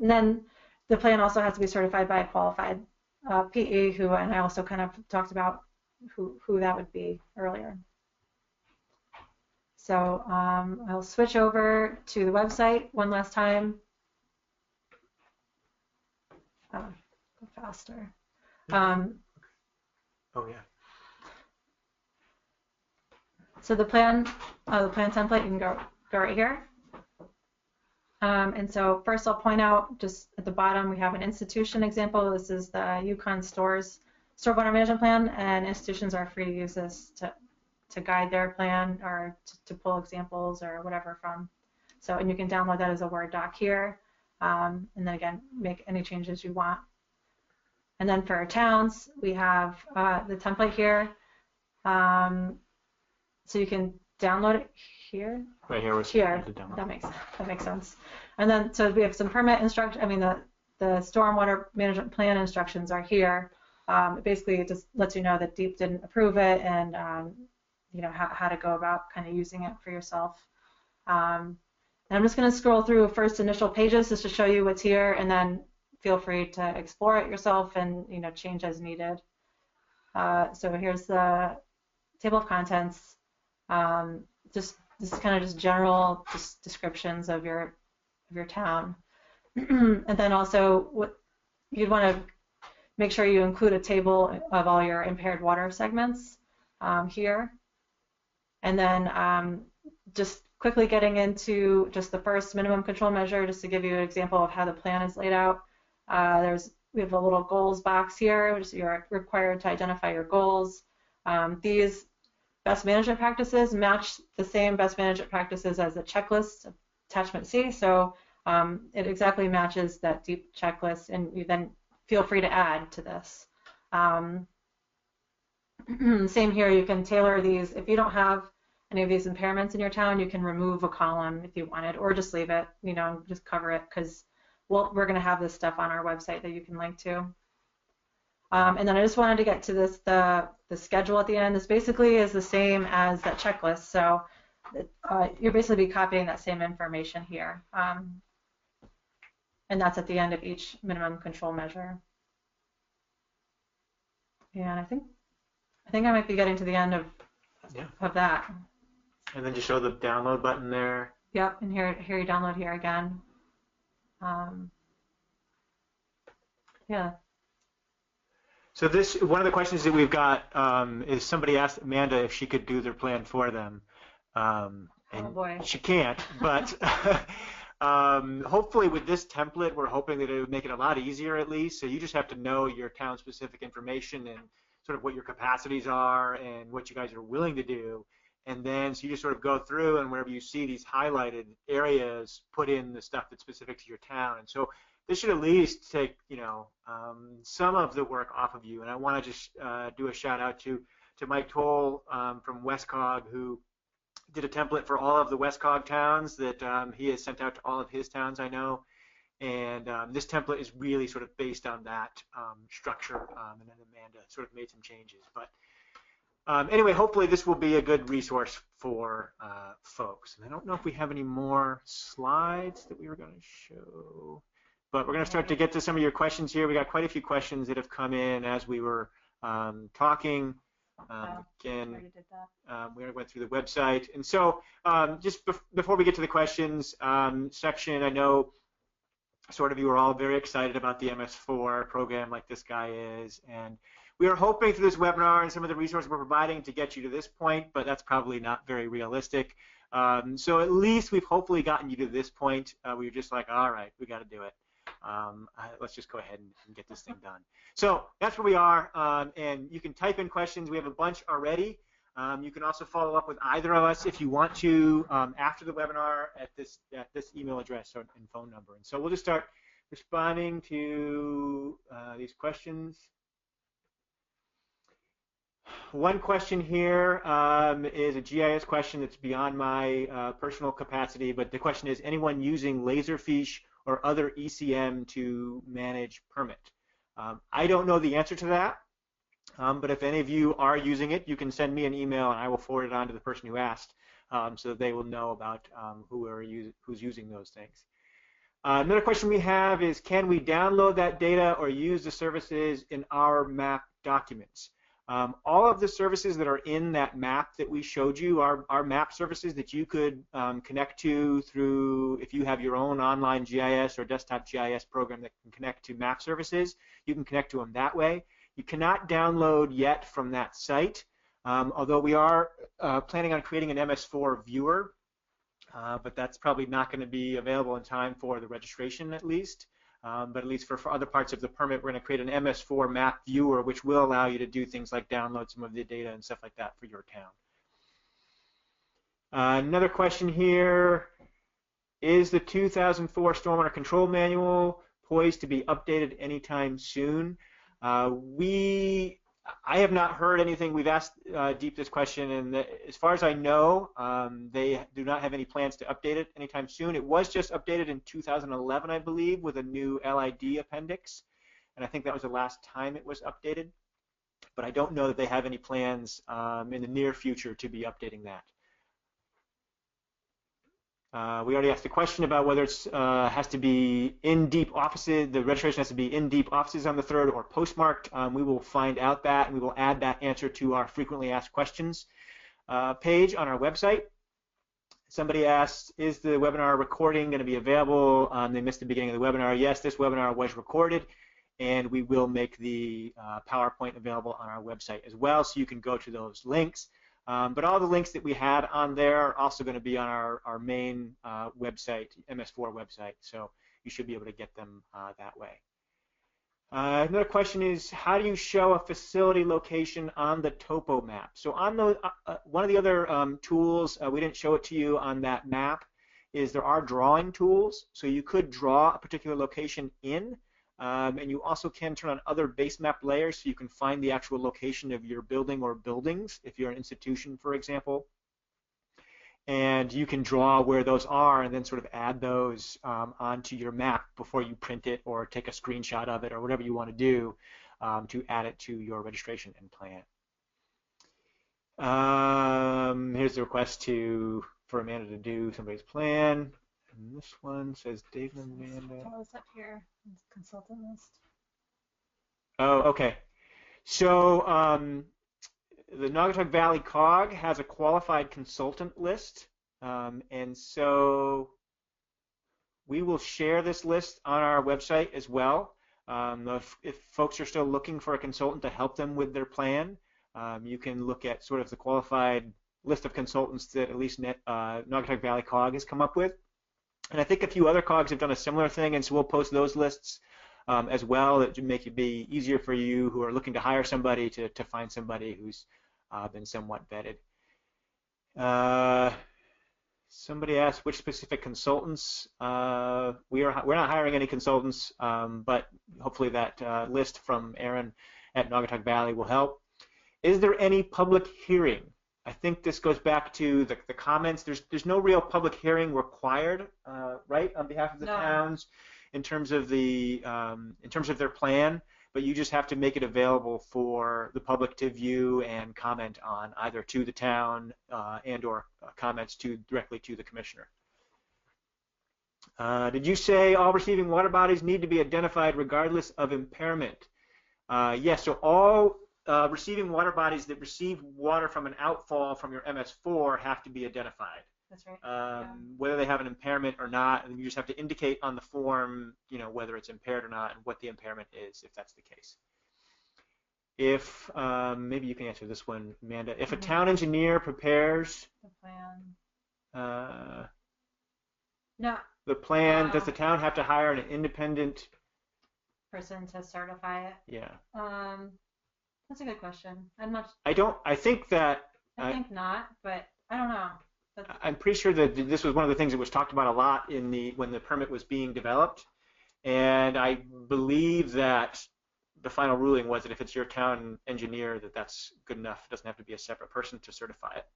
then the plan also has to be certified by a qualified PE, and I also kind of talked about who that would be earlier. So I'll switch over to the website one last time. Go faster. Oh yeah. So the plan template, you can go right here. And so first I'll point out just at the bottom we have an institution example. This is the UConn stormwater management plan, and institutions are free to use this to guide their plan or to pull examples or whatever from. So, and you can download that as a Word doc here. And then again, make any changes you want. And then for our towns, we have the template here. So you can download it here. Right here. Here. That makes sense. And then so we have some permit instruction. I mean the stormwater management plan instructions are here. Basically, it just lets you know that DEEP didn't approve it and how to go about kind of using it for yourself. And I'm just going to scroll through first initial pages just to show you what's here, and then feel free to explore it yourself and change as needed. So here's the table of contents. Just this is kind of just general descriptions of your town. And then also what you'd want to make sure you include a table of all your impaired water segments here. And then just quickly getting into just the first minimum control measure, just to give you an example of how the plan is laid out. We have a little goals box here, which you're required to identify your goals. These best management practices match the same best management practices as the checklist, attachment C. So it exactly matches that deep checklist, and you then feel free to add to this. Same here, you can tailor these. If you don't have any of these impairments in your town, you can remove a column if you wanted, or just leave it, just cover it, because we're going to have this stuff on our website that you can link to. And then I just wanted to get to this, the schedule at the end. This basically is the same as that checklist, so you'll basically be copying that same information here. And that's at the end of each minimum control measure. And I think I might be getting to the end of that. And then just show the download button there. Yep, and here you download here again. Yeah. So one of the questions that we've got is somebody asked Amanda if she could do their plan for them. And oh boy. She can't, but hopefully with this template, we're hoping that it would make it a lot easier at least. So you just have to know your town-specific information and sort of what your capacities are and what you guys are willing to do. And then so you just sort of go through, and wherever you see these highlighted areas, put in the stuff that's specific to your town. And so this should at least take, some of the work off of you. And I want to just do a shout out to Mike Toll from WestCog, who did a template for all of the WestCog towns that he has sent out to all of his towns, I know. And this template is really sort of based on that structure. And then Amanda sort of made some changes. But anyway, hopefully this will be a good resource for folks. And I don't know if we have any more slides that we were going to show. But we're going to start to get to some of your questions here. We got quite a few questions that have come in as we were talking. Again, we went through the website. And so just before we get to the questions section, I know sort of you are all very excited about the MS4 program like this guy is. And we are hoping through this webinar and some of the resources we're providing to get you to this point, but that's probably not very realistic. So at least we've hopefully gotten you to this point. We were just like, all right, we got to do it. Let's just go ahead and get this thing done. So that's where we are, and you can type in questions. We have a bunch already. You can also follow up with either of us if you want to after the webinar at this email address and phone number. And so we'll just start responding to these questions. One question here is a GIS question that's beyond my personal capacity, but the question is, anyone using Laserfiche or other ECM to manage permit? I don't know the answer to that, but if any of you are using it, you can send me an email and I will forward it on to the person who asked so that they will know about who's using those things. Another question we have is, can we download that data or use the services in our map documents? All of the services that are in that map that we showed you are map services that you could connect to through, if you have your own online GIS or desktop GIS program that can connect to map services, you can connect to them that way. You cannot download yet from that site, although we are planning on creating an MS4 viewer, but that's probably not going to be available in time for the registration at least. But at least for other parts of the permit, we're going to create an MS4 map viewer, which will allow you to do things like download some of the data and stuff like that for your town. Another question here, is the 2004 Stormwater Control Manual poised to be updated anytime soon? I have not heard anything. We've asked Deep this question, and as far as I know, they do not have any plans to update it anytime soon. It was just updated in 2011, I believe, with a new LID appendix, and I think that was the last time it was updated. But I don't know that they have any plans in the near future to be updating that. We already asked a question about whether it's has to be in deep offices. The registration has to be in deep offices on the 3rd or postmarked. We will find out that, and we will add that answer to our frequently asked questions page on our website. Somebody asked, is the webinar recording going to be available? They missed the beginning of the webinar. Yes, this webinar was recorded, and we will make the PowerPoint available on our website as well, so you can go to those links. But all the links that we had on there are also going to be on our main website, MS4 website, so you should be able to get them that way. Another question is, how do you show a facility location on the topo map? So on the one of the other tools, we didn't show it to you on that map, is there are drawing tools. So you could draw a particular location in, and you also can turn on other base map layers so you can find the actual location of your building or buildings if you're an institution, for example. And you can draw where those are and then sort of add those onto your map before you print it or take a screenshot of it or whatever you want to do to add it to your registration and plan. Here's the request for Amanda to do somebody's plan. And this one says Dave and Amanda. Tell us up here, consultant list. Oh, okay. So the Naugatuck Valley COG has a qualified consultant list, and so we will share this list on our website as well. If folks are still looking for a consultant to help them with their plan, you can look at sort of the qualified list of consultants that at least Naugatuck Valley COG has come up with. And I think a few other COGs have done a similar thing, and so we'll post those lists as well, that make it be easier for you who are looking to hire somebody to find somebody who's been somewhat vetted. Somebody asked which specific consultants. We're not hiring any consultants, but hopefully that list from Aaron at Naugatuck Valley will help. Is there any public hearing? I think this goes back to the comments. There's no real public hearing required, right, on behalf of the towns in terms of their plan, but you just have to make it available for the public to view and comment on, either to the town and or comments directly to the commissioner. Did you say all receiving water bodies need to be identified regardless of impairment? Yes, so all receiving water bodies that receive water from an outfall from your MS4 have to be identified. That's right. Whether they have an impairment or not, and you just have to indicate on the form, whether it's impaired or not and what the impairment is, if that's the case. If maybe you can answer this one, Amanda. If a town engineer prepares the plan, the plan, does the town have to hire an independent person to certify it? Yeah. That's a good question. I'm not. I think think not, but I don't know. I'm pretty sure that this was one of the things that was talked about a lot when the permit was being developed, and I believe that the final ruling was that if it's your town engineer, that's good enough. It doesn't have to be a separate person to certify it.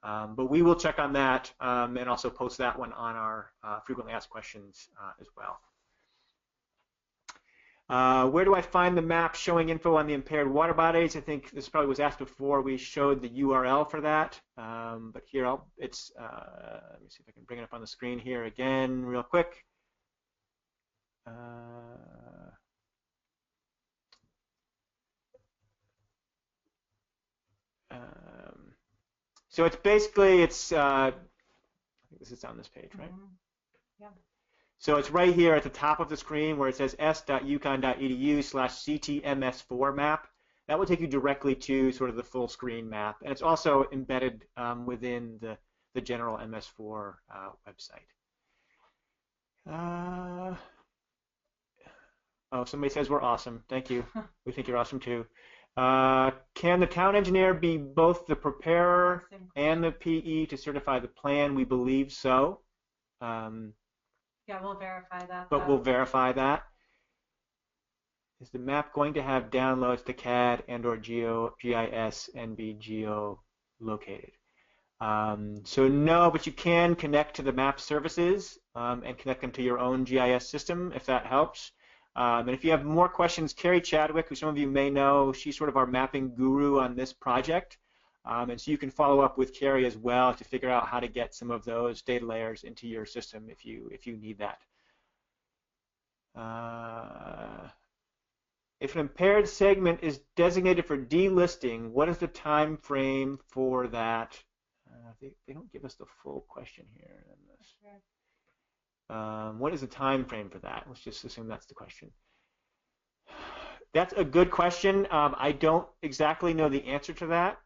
But we will check on that and also post that one on our frequently asked questions as well. Where do I find the map showing info on the impaired water bodies? I think this probably was asked before. We showed the URL for that, but here let me see if I can bring it up on the screen here again real quick. So it's basically, I think this is on this page, right? Yeah. So it's right here at the top of the screen where it says s.uconn.edu/ctms4 map. That will take you directly to sort of the full screen map. And it's also embedded within the general MS4 website. Oh, somebody says we're awesome. Thank you. We think you're awesome too. Can the town engineer be both the preparer and the PE to certify the plan? We believe so. Yeah, we'll verify that. But we'll verify that. Is the map going to have downloads to CAD and or GIS and be geo-located? So no, but you can connect to the map services and connect them to your own GIS system if that helps. And if you have more questions, Carrie Chadwick, who some of you may know, she's sort of our mapping guru on this project. And so you can follow up with Carrie as well to figure out how to get some of those data layers into your system if you need that. If an impaired segment is designated for delisting, what is the time frame for that? They don't give us the full question here. What is the time frame for that? Let's just assume that's the question. That's a good question. I don't exactly know the answer to that.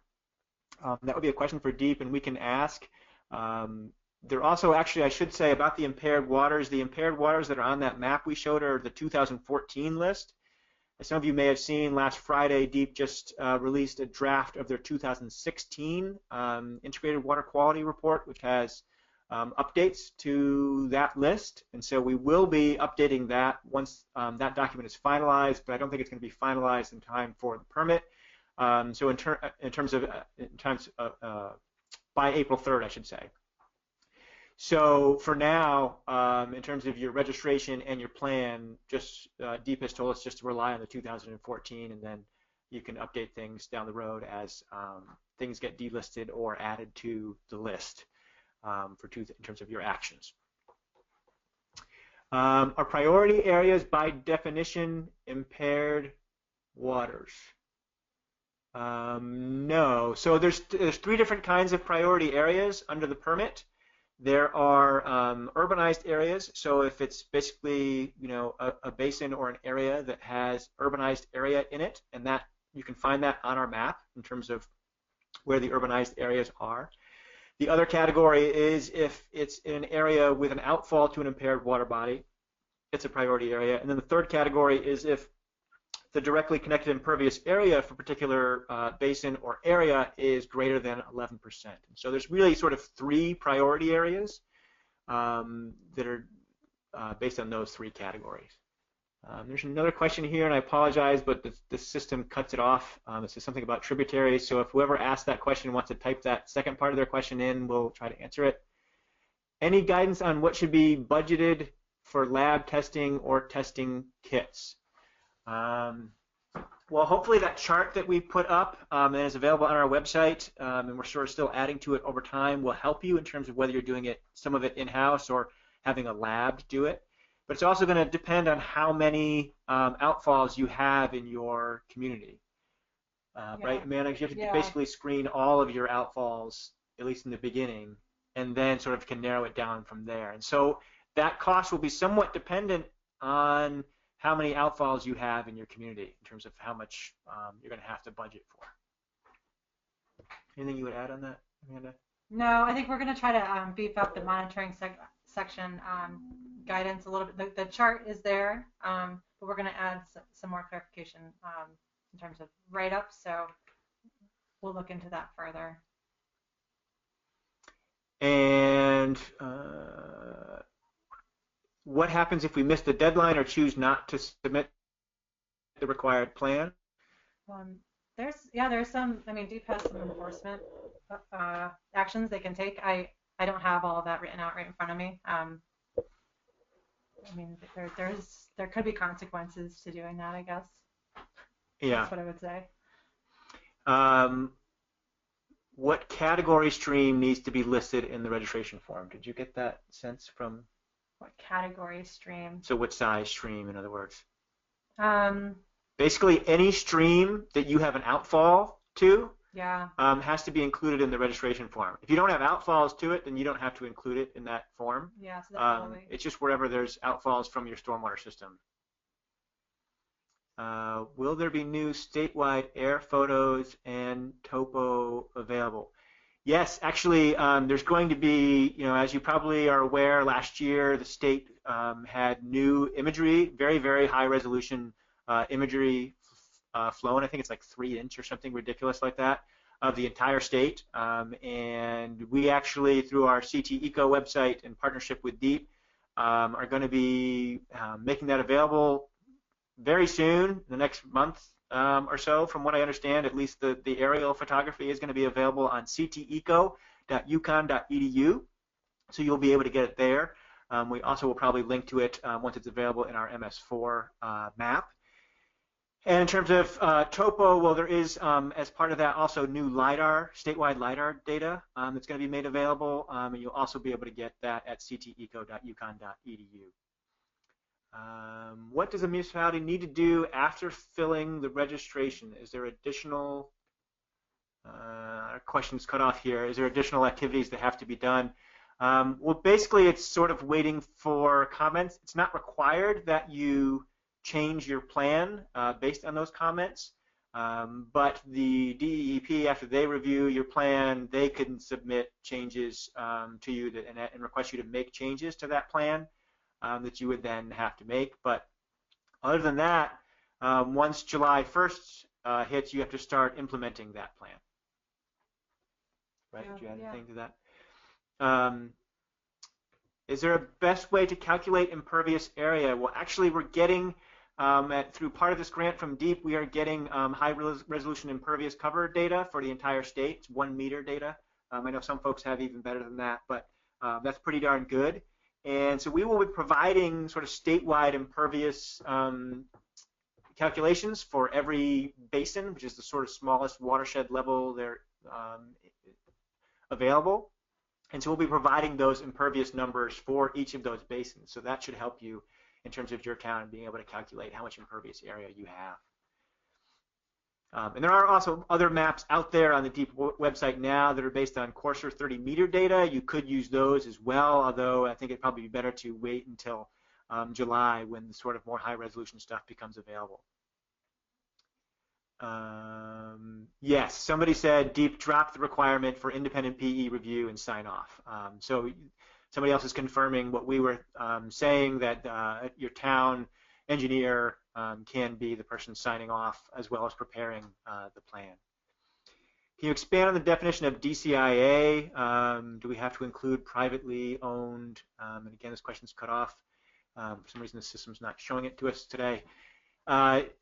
That would be a question for Deep, and we can ask. There also, actually, I should say about the impaired waters that are on that map we showed are the 2014 list. As some of you may have seen, last Friday, Deep just released a draft of their 2016 Integrated Water Quality Report, which has updates to that list. And so we will be updating that once that document is finalized, but I don't think it's going to be finalized in time for the permit. So in terms of by April 3rd, I should say. So for now, in terms of your registration and your plan, just Deep has told us just to rely on the 2014, and then you can update things down the road as things get delisted or added to the list in terms of your actions. Are priority areas by definition impaired waters? No. So there's 3 different kinds of priority areas under the permit. There are urbanized areas. So if it's basically a basin or an area that has urbanized area in it, and that you can find that on our map in terms of where the urbanized areas are. The other category is if it's in an area with an outfall to an impaired water body, it's a priority area. And then the third category is if the directly connected impervious area for a particular basin or area is greater than 11%. And so there's really sort of 3 priority areas that are based on those 3 categories. There's another question here, and I apologize, but the system cuts it off. It says something about tributaries, so if whoever asked that question wants to type that second part of their question in, we'll try to answer it. Any guidance on what should be budgeted for lab testing or testing kits? Well, hopefully that chart that we put up and is available on our website, and we're sort of still adding to it over time, will help you in terms of whether you're doing some of it in-house or having a lab do it. But it's also going to depend on how many outfalls you have in your community. Right, Amanda? You have to basically screen all of your outfalls, at least in the beginning, and then sort of can narrow it down from there. And so that cost will be somewhat dependent on how many outfalls you have in your community in terms of how much you're going to have to budget for. Anything you would add on that, Amanda? No, I think we're going to try to beef up the monitoring section guidance a little bit. The chart is there, but we're going to add some more clarification in terms of write-ups, so we'll look into that further. And what happens if we miss the deadline or choose not to submit the required plan? There's some, I mean, Deep has some enforcement actions they can take. I don't have all of that written out right in front of me. I mean, there could be consequences to doing that, I guess. Yeah. That's what I would say. What category stream needs to be listed in the registration form? Did you get that sense from? What category stream? So what size stream, in other words? Basically any stream that you have an outfall to Yeah. Has to be included in the registration form. If you don't have outfalls to it, then you don't have to include it in that form. Yeah, so that's it's just wherever there's outfalls from your stormwater system. Will there be new statewide air photos and topo available? Yes, actually, there's going to be, as you probably are aware, last year the state had new imagery, very, very high resolution imagery flown. I think it's like 3" or something ridiculous like that of the entire state. And we actually, through our CT Eco website in partnership with DEEP, are going to be making that available very soon, the next month or so. From what I understand, at least the aerial photography is going to be available on cteco.uconn.edu, so you'll be able to get it there. We also will probably link to it once it's available in our MS4 map. And in terms of topo, well, there is, as part of that, also new LiDAR, statewide LiDAR data that's going to be made available, and you'll also be able to get that at cteco.uconn.edu. What does a municipality need to do after filling the registration? Is there additional questions cut off here? Is there additional activities that have to be done? Well, basically, it's sort of waiting for comments. It's not required that you change your plan based on those comments, but the DEP, after they review your plan, they can submit changes to you and request you to make changes to that plan that you would then have to make. But other than that, once July 1st hits, you have to start implementing that plan. Right? Did you add anything to that? Is there a best way to calculate impervious area? Well, actually, we're getting, through part of this grant from DEEP, we are getting high resolution impervious cover data for the entire state. It's 1 meter data. I know some folks have even better than that, but that's pretty darn good. And so we will be providing sort of statewide impervious calculations for every basin, which is the sort of smallest watershed level there available. And so we'll be providing those impervious numbers for each of those basins. So that should help you in terms of your town and being able to calculate how much impervious area you have. And there are also other maps out there on the DEEP website now that are based on coarser 30-meter data. You could use those as well, although I think it'd probably be better to wait until July when the sort of more high-resolution stuff becomes available. Yes, somebody said DEEP dropped the requirement for independent PE review and sign off. So somebody else is confirming what we were saying, that your town engineer can be the person signing off as well as preparing the plan. Can you expand on the definition of DCIA? Do we have to include privately owned? And again, this question's cut off. For some reason, the system's not showing it to us today.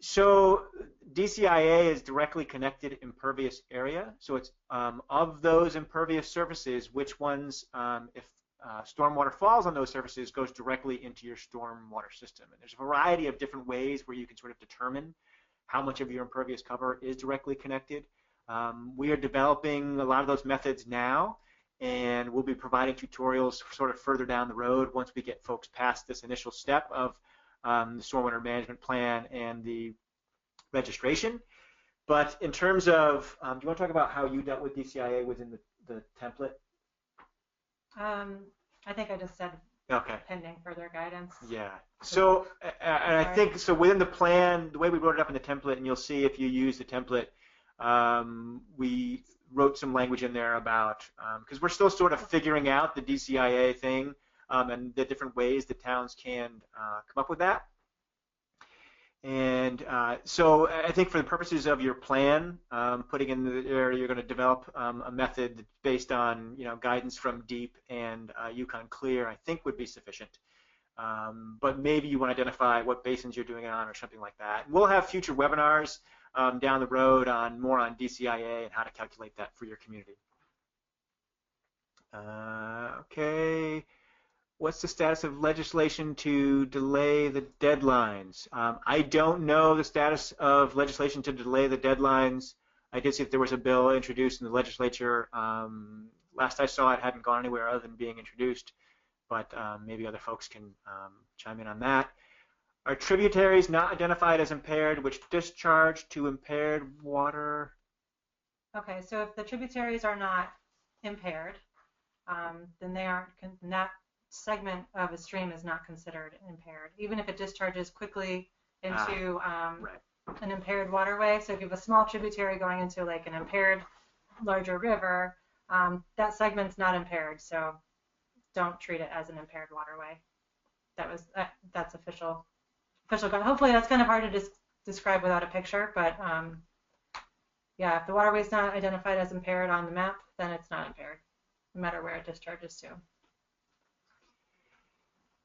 So DCIA is directly connected impervious area. So it's of those impervious surfaces, which ones, if stormwater falls on those surfaces, goes directly into your stormwater system. And there's a variety of different ways where you can sort of determine how much of your impervious cover is directly connected. We are developing a lot of those methods now, and we'll be providing tutorials sort of further down the road once we get folks past this initial step of the stormwater management plan and the registration. But in terms of, do you want to talk about how you dealt with DCIA within the template? I think I just said okay. Pending further guidance. Yeah. So, and I think, so within the plan, the way we wrote it up in the template, and you'll see if you use the template, we wrote some language in there about, because we're still sort of figuring out the DCIA thing, and the different ways that towns can come up with that. And so I think for the purposes of your plan, putting in there, you're going to develop a method based on guidance from DEEP and UConn Clear, I think would be sufficient. But maybe you want to identify what basins you're doing it on or something like that. We'll have future webinars down the road on more on DCIA and how to calculate that for your community. Okay. What's the status of legislation to delay the deadlines? I don't know the status of legislation to delay the deadlines. I did see that there was a bill introduced in the legislature. Last I saw, it hadn't gone anywhere other than being introduced, but maybe other folks can chime in on that. Are tributaries not identified as impaired which discharge to impaired water? Okay, so if the tributaries are not impaired, then they aren't, that segment of a stream is not considered impaired, even if it discharges quickly into right. an impaired waterway. So if you have a small tributary going into like an impaired larger river, that segment's not impaired, so don't treat it as an impaired waterway. That's official. Hopefully that's kind of hard to describe without a picture, but yeah, if the waterway's not identified as impaired on the map, then it's not impaired, no matter where it discharges to.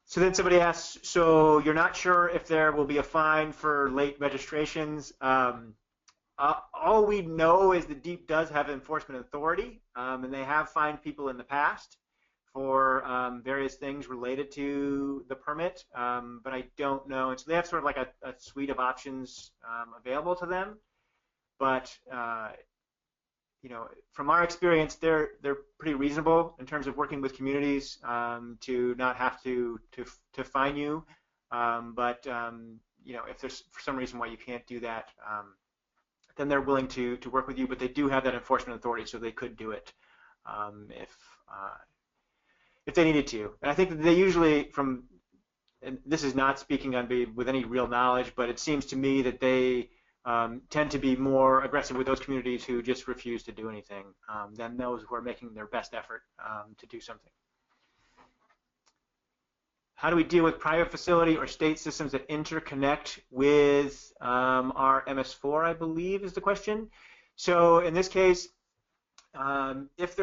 So then somebody asks, so you're not sure if there will be a fine for late registrations. All we know is that DEEP does have enforcement authority, and they have fined people in the past for various things related to the permit, but I don't know. And so they have sort of like a suite of options available to them. But you know, from our experience, they're pretty reasonable in terms of working with communities to not have to fine you. You know, if there's for some reason why you can't do that, then they're willing to work with you. But they do have that enforcement authority, so they could do it if they needed to. And I think that they usually, and this is not speaking on with any real knowledge, but it seems to me that they tend to be more aggressive with those communities who just refuse to do anything than those who are making their best effort to do something. How do we deal with private facility or state systems that interconnect with our MS4, I believe is the question. So in this case, if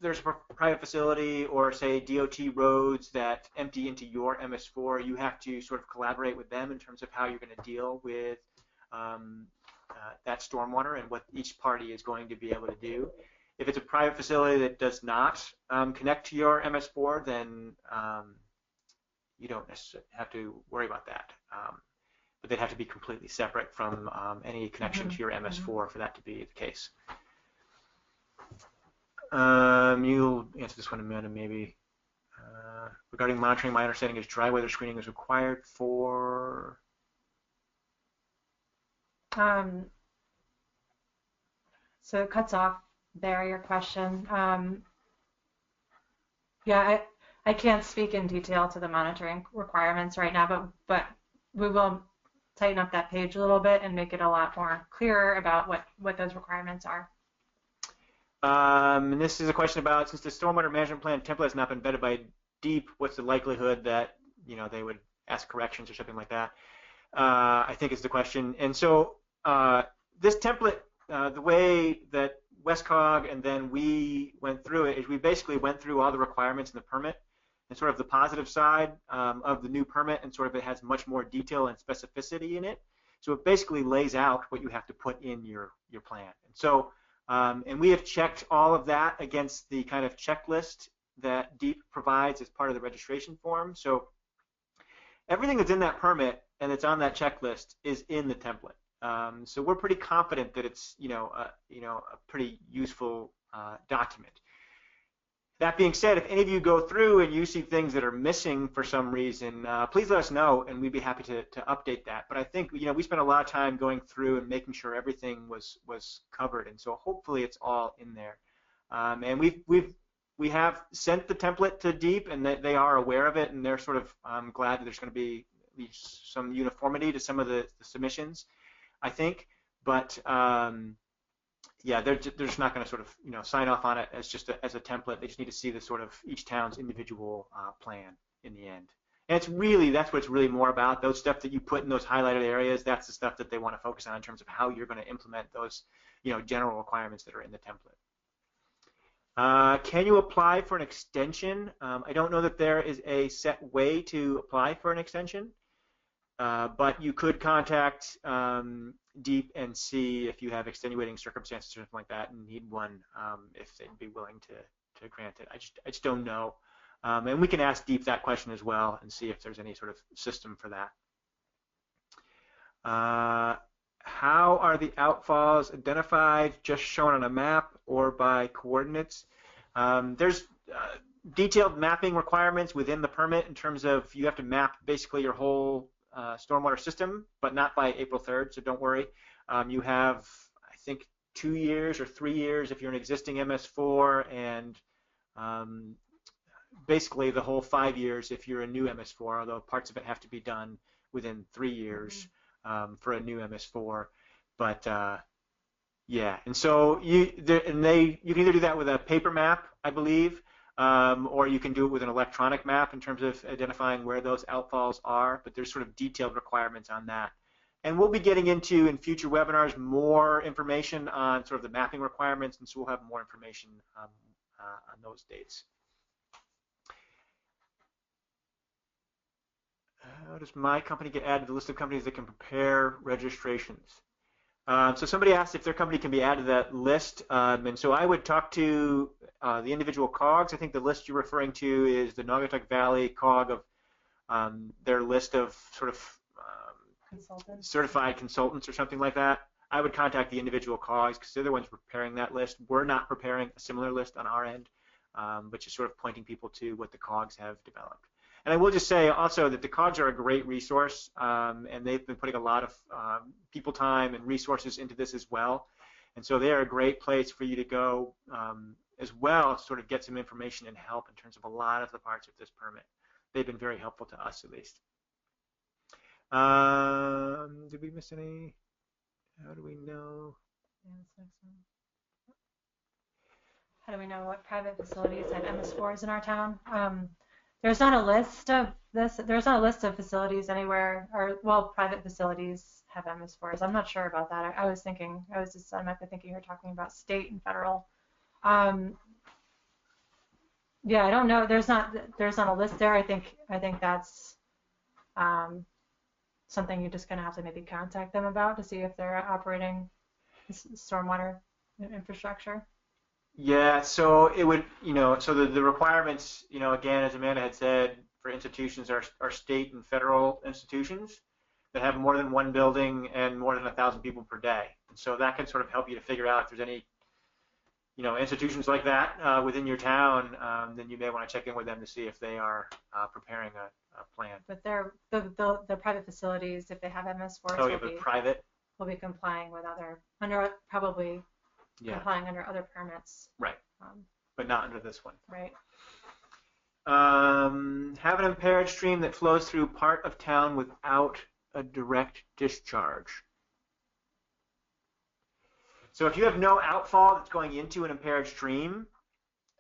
there's a private facility or say DOT roads that empty into your MS4, you have to sort of collaborate with them in terms of how you're going to deal with that stormwater and what each party is going to be able to do. If it's a private facility that does not connect to your MS4, then you don't necessarily have to worry about that. But they'd have to be completely separate from any connection to your MS4 for that to be the case. You'll answer this one, Amanda, maybe. Regarding monitoring, my understanding is dry weather screening is required for... So it cuts off there, your question. Yeah, I can't speak in detail to the monitoring requirements right now, but we will tighten up that page a little bit and make it a lot more clearer about what those requirements are. And this is a question about, since the stormwater management plan template has not been vetted by DEEP, what's the likelihood that, you know, they would ask corrections or something like that? I think is the question. And so this template, the way that Westcog and then we went through it is we basically went through all the requirements in the permit and sort of the positive side of the new permit, and sort of it has much more detail and specificity in it. So it basically lays out what you have to put in your plan. And so and we have checked all of that against the kind of checklist that DEEP provides as part of the registration form. So everything that's in that permit and that's on that checklist is in the template. So we're pretty confident that it's a pretty useful document. That being said, if any of you go through and you see things that are missing for some reason, please let us know, and we'd be happy to update that. But I think we spent a lot of time going through and making sure everything was covered, and so hopefully it's all in there. And we have sent the template to DEEP, and they are aware of it, and they're sort of glad that there's going to be at least some uniformity to some of the submissions, I think. But yeah, they're just not going to sort of sign off on it as just as a template. They just need to see the sort of each town's individual plan in the end. And that's what it's really more about. Those stuff that you put in those highlighted areas, that's the stuff that they want to focus on in terms of how you're going to implement those general requirements that are in the template. Can you apply for an extension? I don't know that there is a set way to apply for an extension, but you could contact DEEP and see if you have extenuating circumstances or something like that and need one, if they'd be willing to grant it. I just don't know. And we can ask DEEP that question as well and see if there's any sort of system for that. How are the outfalls identified? Just shown on a map or by coordinates? There's detailed mapping requirements within the permit in terms of you have to map basically your whole stormwater system, but not by April 3rd, so don't worry. You have, I think, 2 years or 3 years if you're an existing MS4, and basically the whole 5 years if you're a new MS4, although parts of it have to be done within 3 years for a new MS4. But yeah, and so you can either do that with a paper map, I believe, or you can do it with an electronic map in terms of identifying where those outfalls are, but there's sort of detailed requirements on that. And we'll be getting into, in future webinars, more information on sort of the mapping requirements, and so we'll have more information on those dates. How does my company get added to the list of companies that can prepare registrations? So somebody asked if their company can be added to that list, and so I would talk to the individual COGs. I think the list you're referring to is the Naugatuck Valley COG of their list of sort of certified consultants or something like that. I would contact the individual COGs because they're the ones preparing that list. We're not preparing a similar list on our end, but just sort of pointing people to what the COGs have developed. And I will just say also that the COGs are a great resource, and they've been putting a lot of people time and resources into this as well. And so they are a great place for you to go as well to sort of get some information and help in terms of a lot of the parts of this permit. They've been very helpful to us, at least. Did we miss any? How do we know? Yeah, that's next one. How do we know what private facilities have MS4s in our town? There's not a list of this. There's not a list of facilities anywhere, or well, private facilities have MS4s. I'm not sure about that. I was thinking, I might be thinking you're talking about state and federal. Yeah, I don't know. There's not a list there. I think that's something you're just going to have to maybe contact them about to see if they're operating stormwater infrastructure. Yeah, so it would, so the requirements, again, as Amanda had said, for institutions are state and federal institutions that have more than one building and more than 1,000 people per day. And so that can sort of help you to figure out if there's any, institutions like that within your town. Then you may want to check in with them to see if they are preparing a plan. But they're the private facilities, if they have MS4s, Oh, yeah, but private will be complying with complying under other permits. Right. But not under this one. Right. Have an impaired stream that flows through part of town without a direct discharge. So if you have no outfall that's going into an impaired stream,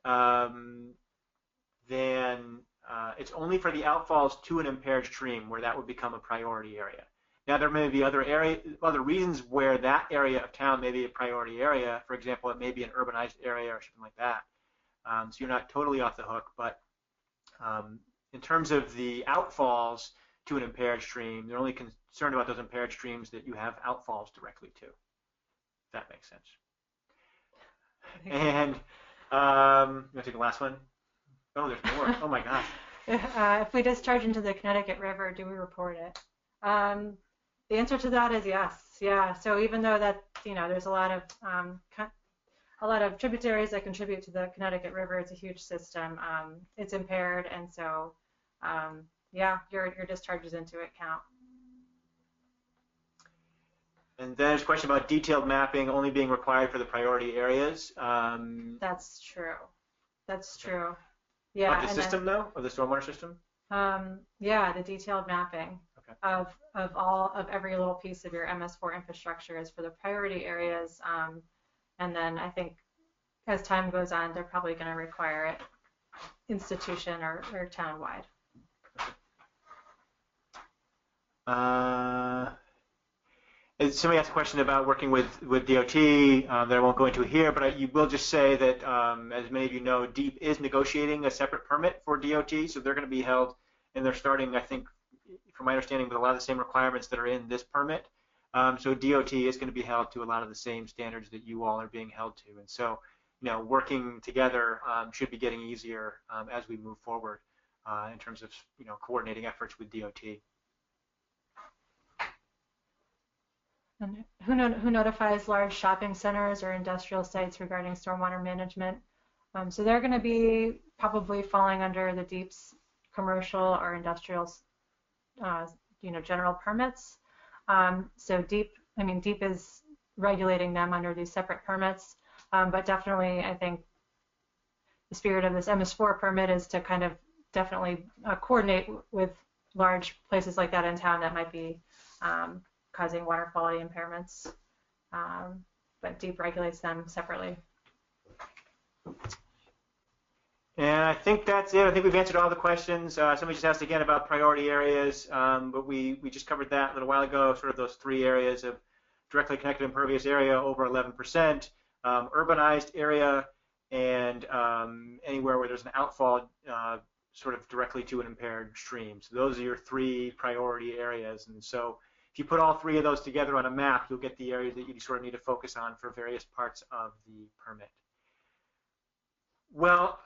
then it's only for the outfalls to an impaired stream where that would become a priority area. Now, there may be other reasons where that area of town may be a priority area. For example, it may be an urbanized area or something like that. So you're not totally off the hook. But in terms of the outfalls to an impaired stream, they're only concerned about those impaired streams that you have outfalls directly to. If that makes sense. And you want to take the last one? Oh, there's more. Oh, my gosh. If we discharge into the Connecticut River, do we report it? The answer to that is yes. Yeah. So even though that there's a lot of tributaries that contribute to the Connecticut River, it's a huge system. It's impaired, and so yeah, your discharges into it count. And then there's a question about detailed mapping only being required for the priority areas. That's true. That's true. Yeah. Of the system, though, of the stormwater system. Yeah, the detailed mapping. Okay. of every little piece of your MS4 infrastructure is for the priority areas, and then I think as time goes on, they're probably going to require it institution or town-wide. Somebody asked a question about working with DOT that I won't go into here, but you will just say that, as many of you know, DEEP is negotiating a separate permit for DOT, so they're going to be held, and they're starting, I think, from my understanding, with a lot of the same requirements that are in this permit. So DOT is going to be held to a lot of the same standards that you all are being held to. And so, working together should be getting easier as we move forward in terms of, coordinating efforts with DOT. And who notifies large shopping centers or industrial sites regarding stormwater management? So they're going to be probably falling under the DEEP's commercial or industrial general permits. So DEEP is regulating them under these separate permits, but definitely I think the spirit of this MS4 permit is to kind of definitely coordinate with large places like that in town that might be causing water quality impairments, but DEEP regulates them separately. And I think that's it. I think we've answered all the questions. Somebody just asked again about priority areas, but we just covered that a little while ago, sort of those three areas of directly connected impervious area over 11%, urbanized area, and anywhere where there's an outfall sort of directly to an impaired stream. So those are your three priority areas. And so if you put all three of those together on a map, you'll get the areas that you sort of need to focus on for various parts of the permit. Well,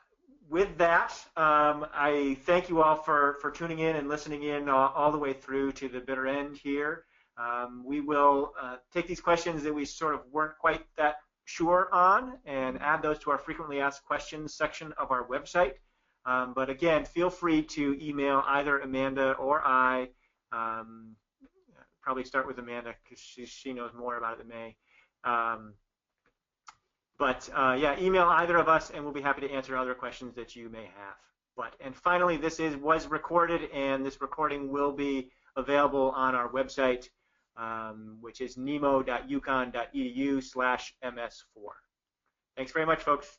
with that, I thank you all for tuning in and listening in all the way through to the bitter end here. We will take these questions that we sort of weren't quite that sure on and add those to our frequently asked questions section of our website. But again, feel free to email either Amanda or I. Probably start with Amanda because she knows more about it than me. Yeah, email either of us and we'll be happy to answer other questions that you may have. And finally, this was recorded, and this recording will be available on our website, which is nemo.uconn.edu/ms4. Thanks very much, folks.